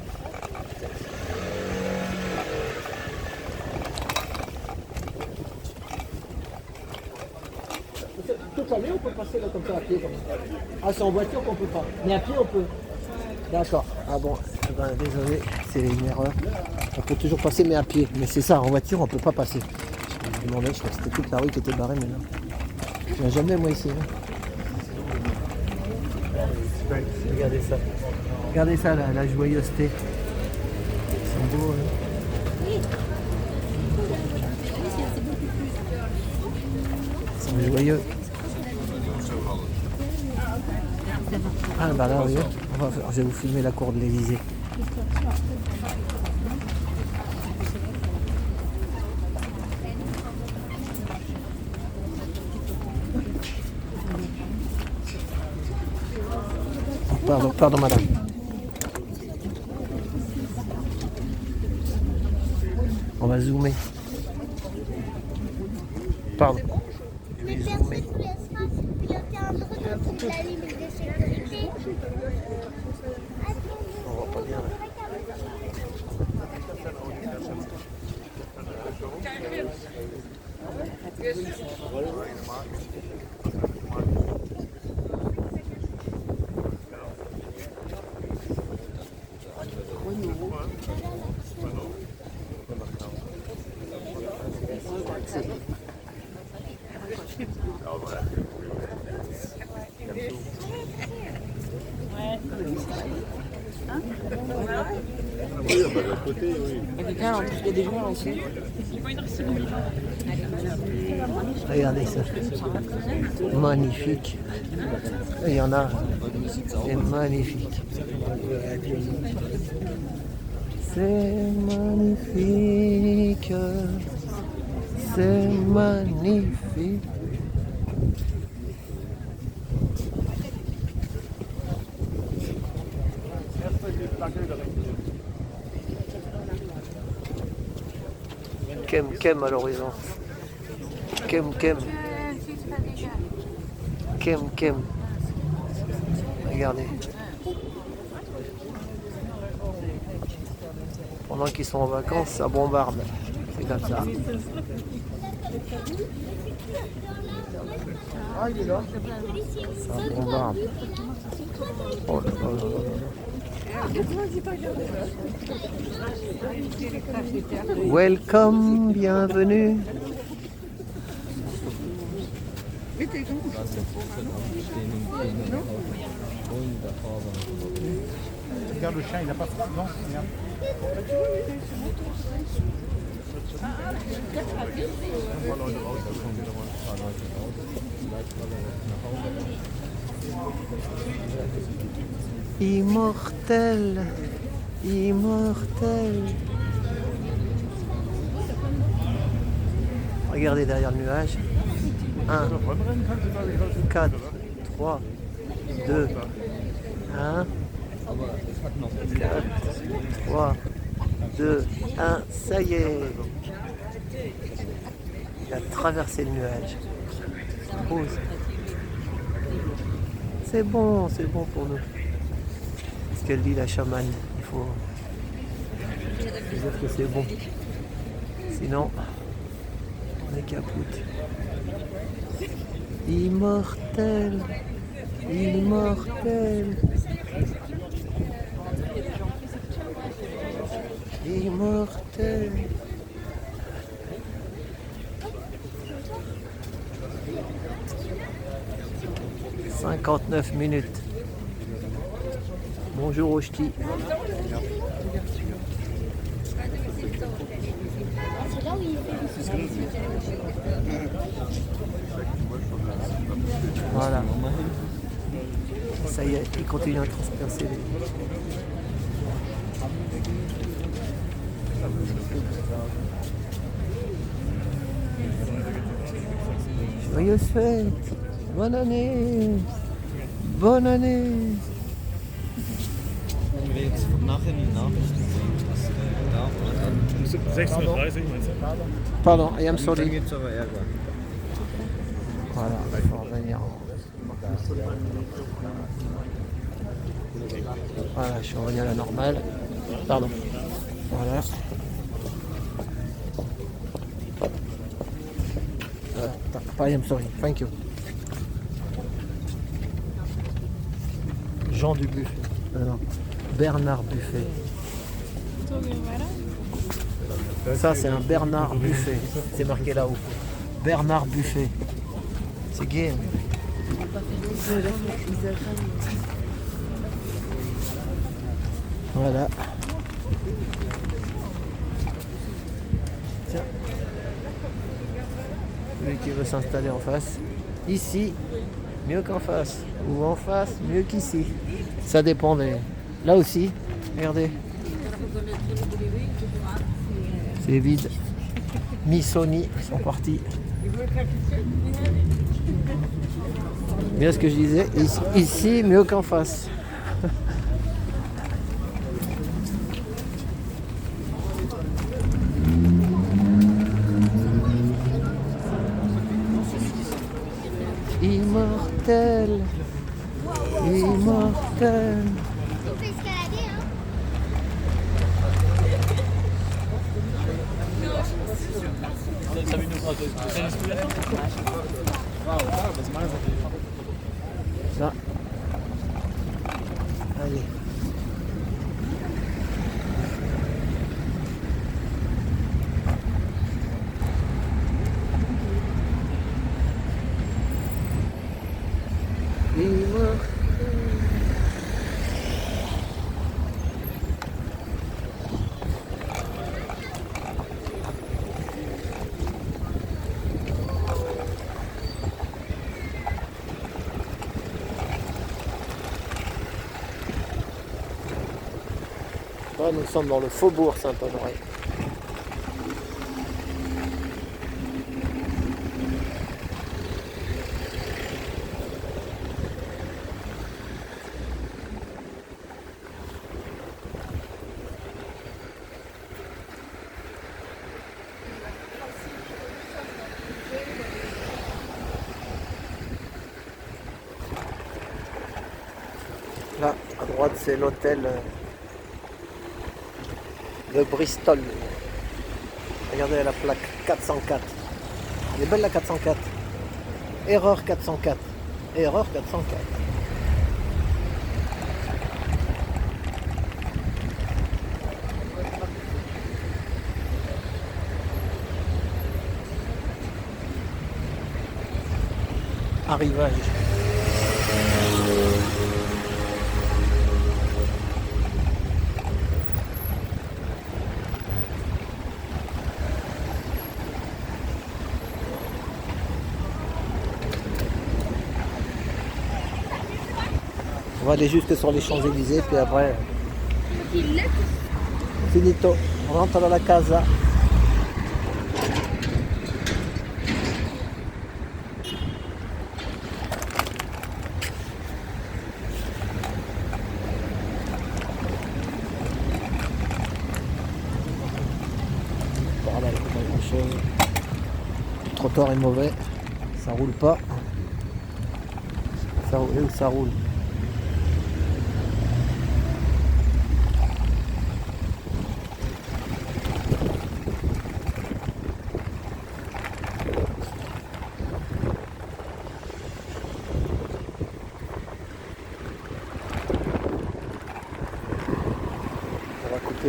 Toute l'année on peut passer là comme ça à pied comme ça. Ah c'est en voiture qu'on peut pas. Mais à pied on peut. D'accord. Ah bon, eh ben, désolé, c'est une erreur. On peut toujours passer mais à pied. Mais c'est ça, en voiture on peut pas passer. Je me demandais, je crois que c'était toute la rue qui était barrée mais non. Je viens jamais moi ici. Hein. Regardez ça. Regardez ça la joyeuseté. Ils sont beaux. Hein. Ils sont joyeux. Ah bah là, oui. Je vais vous filmer la cour de l'Élysée. Pardon madame. On va zoomer. Pardon. Mais personne ne laissera piloter un drone au-dessus de la limite de sécurité. On voit pas bien là. Regardez ça. Magnifique. Il y en a. C'est magnifique. C'est magnifique. C'est magnifique. Kem à l'horizon. Kem. Regardez. Pendant qu'ils sont en vacances, ça bombarde. C'est comme ça. Ça bombarde. Oh là là là là. Welcome, bienvenue. Regarde le chien, il n'a pas. Non, regarde. Immortel. Regardez derrière le nuage. 1, 4, 3, 2, 1. 4, 3, 2, 1. Ça y est. Il a traversé le nuage. Pause. C'est bon pour nous. Ce qu'elle dit la chamane, il faut dire que c'est bon. Sinon, on est capoute. Immortel. 59 minutes. Bonjour au ch'ti. C'est là où il fait. Voilà. Ça y est, il continue à transpercer les... Joyeuses fêtes. Bonne année. Bonne année. Wenn wir jetzt nachher die Nachrichten sehen, dass da 16:30 meinst du? Pardon, I am dann sorry. gibt es aber Ärger. Voilà, il faut revenir. Voilà, je suis revenu à la normale. Pardon. Voilà. I am sorry, thank you. Jean Dubuffet. Non. Bernard Buffet. Ça, c'est un Bernard Buffet. C'est marqué là-haut. Bernard Buffet. C'est gay. Voilà. Tiens. Celui qui veut s'installer en face. Ici, mieux qu'en face. Ou en face, mieux qu'ici. Ça dépend des... Là aussi, regardez. C'est vide. Missoni sont partis. Bien ce que je disais. Ici, mieux qu'en face. Immortel. Immortel. Tu peux escalader, hein? Là. Allez. Là, nous sommes dans le faubourg Saint-Honoré. Là, à droite, c'est l'hôtel de Bristol. Regardez la plaque 404. Elle est belle la 404. Erreur 404. Erreur 404. Arrivage. On va aller jusque sur les Champs-Élysées, puis après, finito. On rentre dans la casa. Par là, il n'y a pas grand-chose. Le trottoir est mauvais. Ça roule pas. Ça roule où ça roule?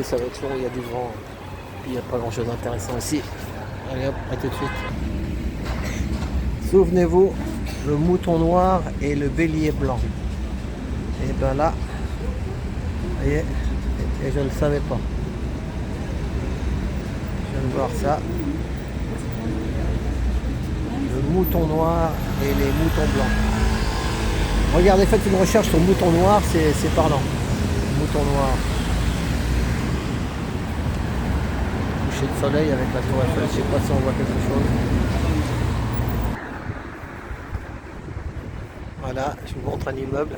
Ça va être long, il y a du vent, il n'y a pas grand chose d'intéressant ici. Allez hop, à tout de suite. Souvenez-vous, le mouton noir et le bélier blanc. Et ben là, vous voyez, et je ne le savais pas. Je viens de voir ça. Le mouton noir et les moutons blancs. Regardez, faites une recherche sur mouton noir, c'est parlant. Mouton noir. De soleil avec la tour Eiffel, je sais pas si on voit quelque chose. Voilà, je vous montre un immeuble.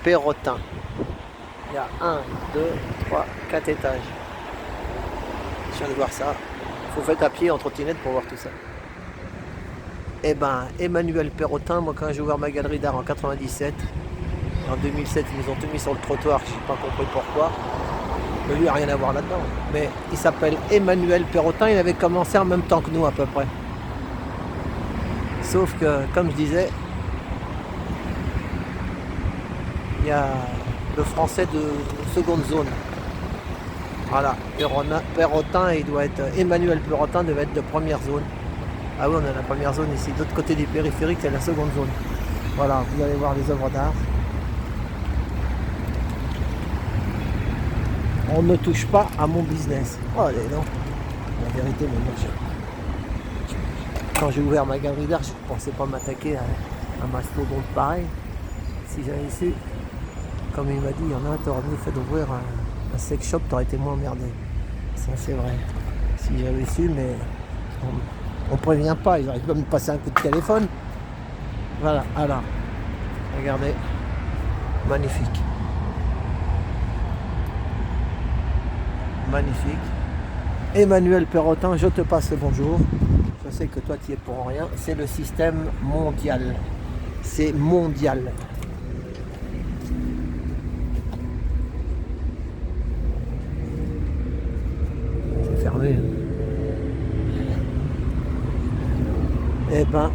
Perrotin. Il y a 1, 2, 3, 4 étages. Je viens de voir ça. Il faut faire à pied en trottinette pour voir tout ça. Eh ben, Emmanuel Perrotin, moi quand j'ai ouvert ma galerie d'art en 97, en 2007 ils nous ont tout mis sur le trottoir, je n'ai pas compris pourquoi. Mais lui, il n'a rien à voir là-dedans. Mais il s'appelle Emmanuel Perrotin, il avait commencé en même temps que nous à peu près. Sauf que, comme je disais, il y a le français de seconde zone. Voilà, Perrotin, il doit être. Emmanuel Perrotin devait être de première zone. Ah oui, on a la première zone ici. De l'autre côté du périphérique, c'est la seconde zone. Voilà, vous allez voir les œuvres d'art. On ne touche pas à mon business. Oh, allez, non. La vérité, maintenant, quand j'ai ouvert ma galerie d'art, je ne pensais pas m'attaquer à un mastodonte pareil. Si j'avais su, comme il m'a dit, il y en a un, t'aurais mieux fait d'ouvrir un sex shop, t'aurais été moins emmerdé. Ça, c'est vrai. Si j'avais su, mais on prévient pas. Ils arrivent pas à me passer un coup de téléphone. Voilà, alors, regardez. Magnifique. Magnifique. Emmanuel Perrotin, je te passe le bonjour. Je sais que toi tu y es pour rien. C'est le système mondial. C'est mondial. C'est fermé. Eh ben,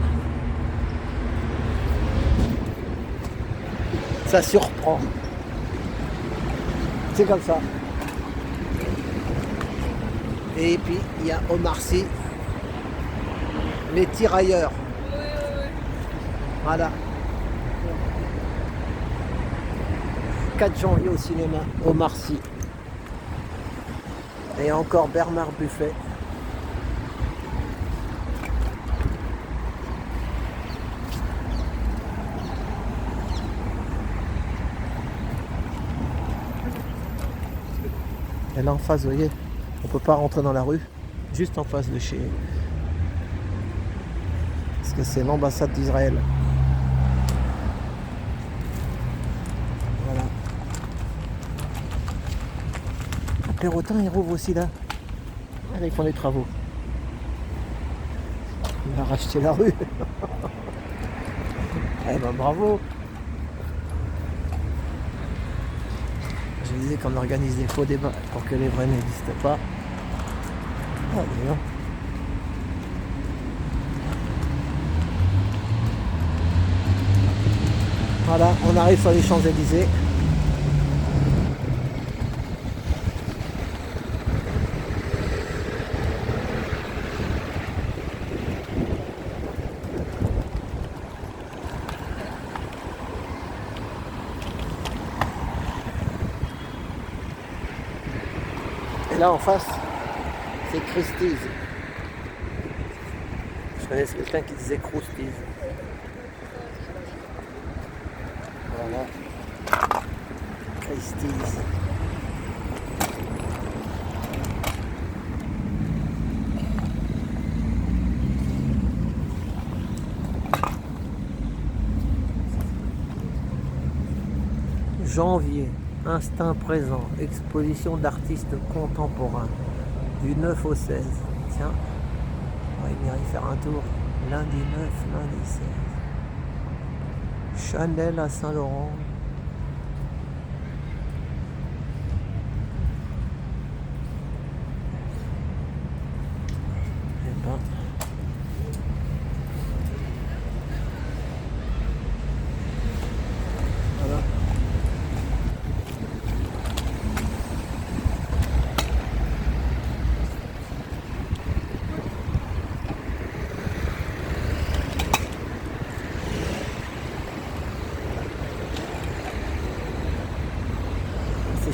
ça surprend. C'est comme ça. Et puis il y a Omar Sy, les tirailleurs. Voilà. 4 janvier au cinéma, Omar Sy. Et encore Bernard Buffet. Et là en face, vous voyez, on peut pas rentrer dans la rue, juste en face de chez... Parce que c'est l'ambassade d'Israël. Voilà. Perrotin, il rouvre aussi là. Ah, là, ils font des travaux. Il va racheter la rue. Eh ben bravo. Je disais qu'on organise des faux débats pour que les vrais n'existent pas. Ah, bien. Voilà, on arrive sur les Champs-Élysées. Et là en face, c'est Christie's. Je connais quelqu'un qui disait Crousties. Voilà. Christie's. Janvier. Instinct présent, exposition d'artistes contemporains, du 9 au 16. Tiens, on va venir y faire un tour. Lundi 9, lundi 16. Chanel à Saint-Laurent. Eh ben. Voilà.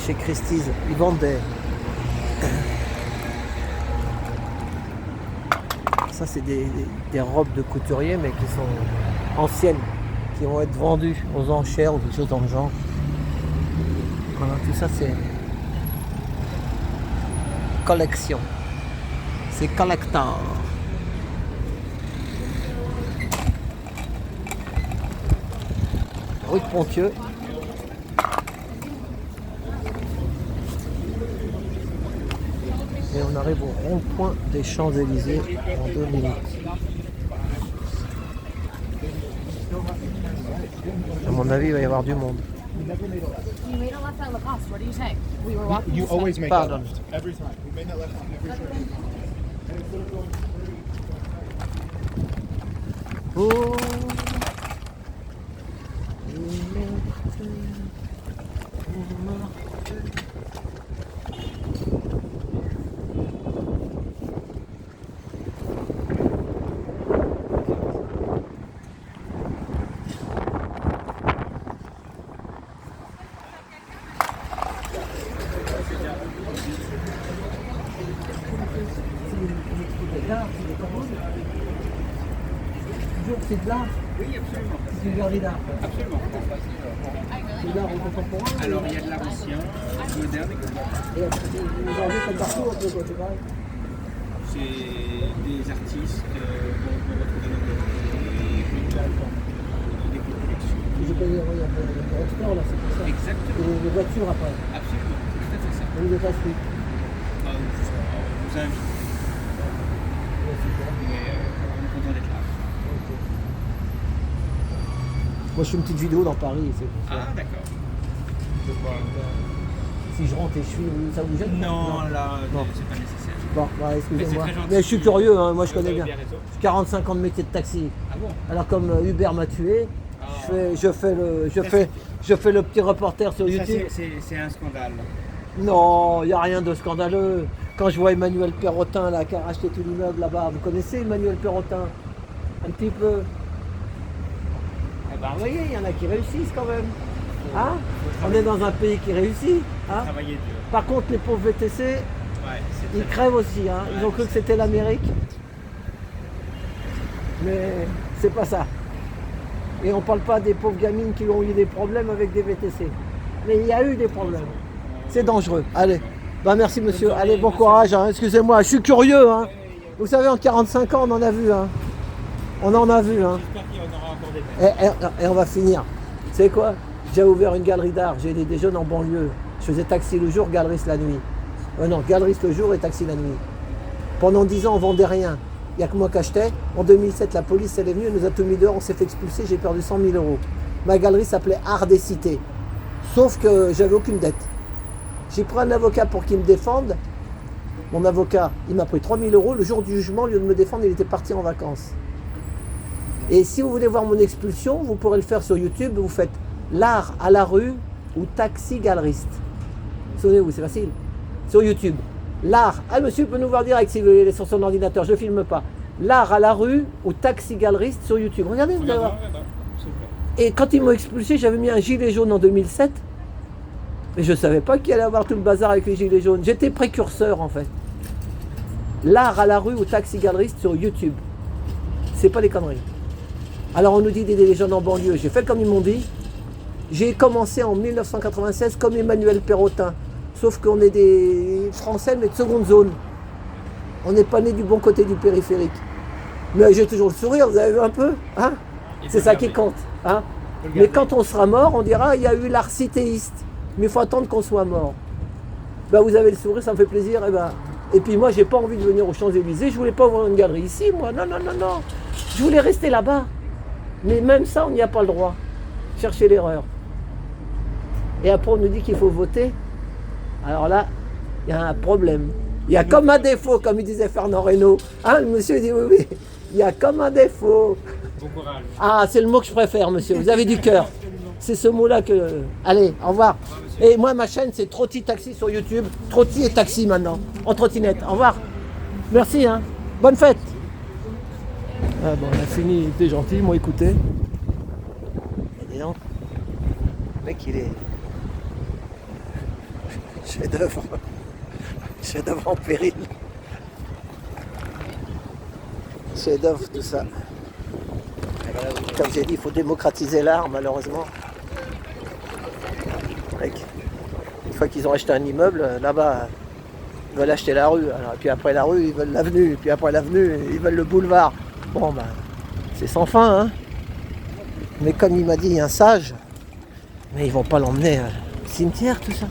Chez Christie's, ils vendent ça c'est des robes de couturier mais qui sont anciennes, qui vont être vendues aux enchères ou quelque chose dans le genre. Voilà, tout ça c'est collection, c'est collector. Rue de Pontieux. Et on arrive au rond-point des Champs-Élysées en 2 minutes. À mon avis, il va y avoir du monde. You always make Pardon. that left. Every time. We made that left on every trip. Oh. C'est de l'art. Oui, absolument. C'est une galerie d'art. Absolument. C'est de l'art contemporain. Alors, il y a de l'art ancien, moderne et contemporain. Et aujourd'hui, comme partout, un peu, quoi, c'est pareil. C'est des artistes qu'on peut retrouver dans des collections. Je connais, il y a des restaurants là, c'est pour ça. Exactement. Et les voitures après. Absolument. C'est tout à fait ça. On vous est passé. On vous invite. Mais on est content d'être là. Moi je fais une petite vidéo dans Paris, c'est pour ça. Ah, d'accord. Si je rentre et je suis, ça vous gêne? Non, là, Non. c'est pas nécessaire. Bon, bah, excusez-moi. Mais c'est très gentil. Mais je suis curieux, hein, moi je Vous connais avez bien. raison. 45 ans de métier de taxi. Ah bon? Alors comme Uber m'a tué, Ah. je fais le petit reporter sur Ça, YouTube. c'est un scandale. Non, il n'y a rien de scandaleux. Quand je vois Emmanuel Perrotin là, qui a racheté tout l'immeuble là-bas, vous connaissez Emmanuel Perrotin? Un petit peu. Eh ben vous voyez, il y en a qui réussissent quand même. Hein? On est dans un pays qui réussit. Hein? Travailler dur. Par contre, les pauvres VTC, Ouais, c'est ils très crèvent aussi. Hein? Ils ont cru que c'était l'Amérique. Mais c'est pas ça. Et on parle pas des pauvres gamines qui ont eu des problèmes avec des VTC. Mais il y a eu des problèmes. C'est dangereux. Allez. Bah merci monsieur. Allez, bon courage. Hein. Excusez-moi, je suis curieux. Hein. Vous savez, en 45 ans, on en a vu. Hein. On en a vu. Hein. J'espère qu'il y en aura encore des belles. Et on va finir. Tu sais quoi? J'ai ouvert une galerie d'art. J'ai aidé des jeunes en banlieue. Je faisais taxi le jour, galeriste la nuit. Non, galeriste le jour et taxi la nuit. Pendant 10 ans, on vendait rien. Il n'y a que moi qui achetais. En 2007, la police elle est venue, elle nous a tout mis dehors, on s'est fait expulser, j'ai perdu 100 000 euros. Ma galerie s'appelait Art des Cités. Sauf que j'avais aucune dette. J'ai pris un avocat pour qu'il me défende. Mon avocat, il m'a pris 3 000 euros. Le jour du jugement, au lieu de me défendre, il était parti en vacances. Et si vous voulez voir mon expulsion, vous pourrez le faire sur YouTube. Vous faites l'art à la rue ou taxi galeriste. Souvenez-vous, c'est facile. Sur YouTube. L'art. Ah, monsieur peut nous voir direct si vous voulez sur son ordinateur. Je ne filme pas. L'art à la rue ou taxi galeriste sur YouTube. Regardez, vous allez voir. Et quand ils m'ont expulsé, j'avais mis un gilet jaune en 2007. Mais je ne savais pas qu'il allait avoir tout le bazar avec les gilets jaunes. J'étais précurseur en fait. L'art à la rue ou taxi galeriste sur YouTube. C'est pas des conneries. Alors on nous dit d'aider les jeunes en banlieue. J'ai fait comme ils m'ont dit. J'ai commencé en 1996 comme Emmanuel Perrotin. Sauf qu'on est des Français mais de seconde zone. On n'est pas né du bon côté du périphérique. Mais j'ai toujours le sourire, vous avez vu un peu, hein? C'est ça qui compte. Hein? Mais quand on sera mort, on dira il y a eu l'art citéiste. Mais il faut attendre qu'on soit mort. Ben, vous avez le sourire, ça me fait plaisir. Et puis moi, j'ai pas envie de venir aux Champs-Élysées. Je voulais pas ouvrir une galerie ici, moi. Non. Je voulais rester là-bas. Mais même ça, on n'y a pas le droit. Cherchez l'erreur. Et après, on nous dit qu'il faut voter. Alors là, il y a un problème. Il y a comme un défaut, comme il disait Fernand Reynaud. Hein, le monsieur dit oui. Il y a comme un défaut. Bon courage. Ah, c'est le mot que je préfère, monsieur. Vous avez du cœur. C'est ce mot-là que... Allez, au revoir. Et moi, ma chaîne, c'est Trotti Taxi sur YouTube. Trotti et Taxi maintenant, en trottinette. Au revoir. Merci, hein. Bonne fête. Ah bon, on a fini. Il était gentil, ils m'ont écouté. Et dis donc, le mec, il est... Chef-d'œuvre. Chef-d'œuvre en péril. Chef-d'œuvre, tout ça. Comme j'ai dit, il faut démocratiser l'art, malheureusement. Une fois qu'ils ont acheté un immeuble, là-bas, ils veulent acheter la rue. Alors, et puis après la rue, ils veulent l'avenue. Et puis après l'avenue, ils veulent le boulevard. Bon, ben, c'est sans fin, hein. Mais comme il m'a dit un sage, mais ils vont pas l'emmener au cimetière, tout ça.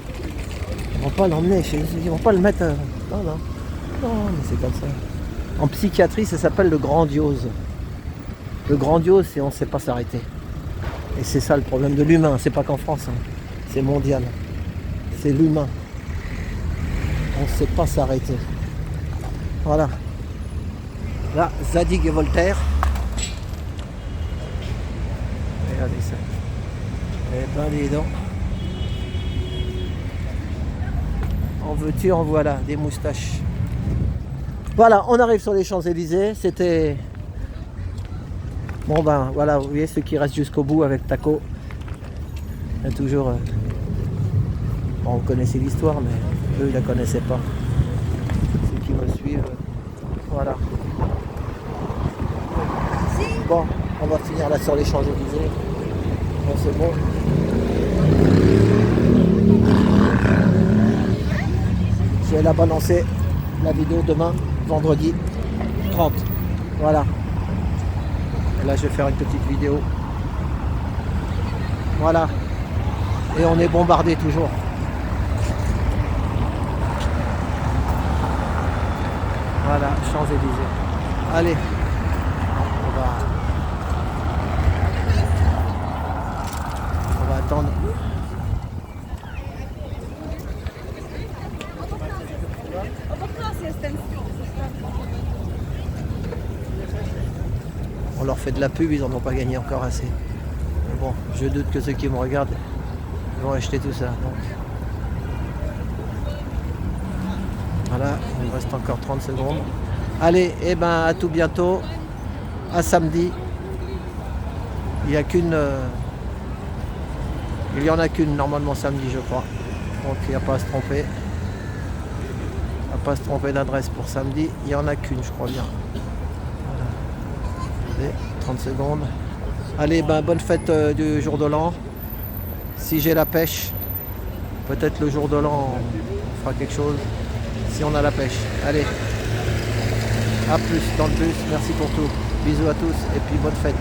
Ils vont pas l'emmener chez eux. Ils vont pas le mettre... Non, mais c'est comme ça. En psychiatrie, ça s'appelle le grandiose. Le grandiose, c'est on ne sait pas s'arrêter. Et c'est ça le problème de l'humain. C'est pas qu'en France, hein. C'est mondial. C'est l'humain. On ne sait pas s'arrêter. Voilà. Là, Zadig et Voltaire. Regardez ça. Eh ben, dis donc. En veux-tu, en voilà, des moustaches. Voilà, on arrive sur les Champs-Élysées. C'était... Bon ben voilà, vous voyez ceux qui restent jusqu'au bout avec Taco. Il y a toujours... Bon, vous connaissez l'histoire, mais eux ils la connaissaient pas. Ceux qui me suivent, voilà. Bon, on va finir là sur les Champs-Élysées. Bon, c'est bon. Je vais la balancer, la vidéo demain, vendredi 30. Voilà. Et là, je vais faire une petite vidéo. Voilà. Et on est bombardé toujours. Voilà, Champs-Élysées. Allez. On va... attendent. On leur fait de la pub, ils n'en ont pas gagné encore assez. Mais bon, je doute que ceux qui me regardent vont acheter tout ça. Donc. Voilà, il me reste encore 30 secondes. Allez, et ben à tout bientôt. À samedi. Il n'y a qu'une. Il y en a qu'une normalement samedi, je crois. Donc il n'y a pas à se tromper. Il n'y a pas à se tromper d'adresse pour samedi. Il n'y en a qu'une, je crois bien. Voilà. Allez, 30 secondes. Allez, ben bonne fête du jour de l'an. Si j'ai la pêche, peut-être le jour de l'an, on fera quelque chose. Si on a la pêche. Allez. À plus dans le bus. Merci pour tout. Bisous à tous et puis bonne fête.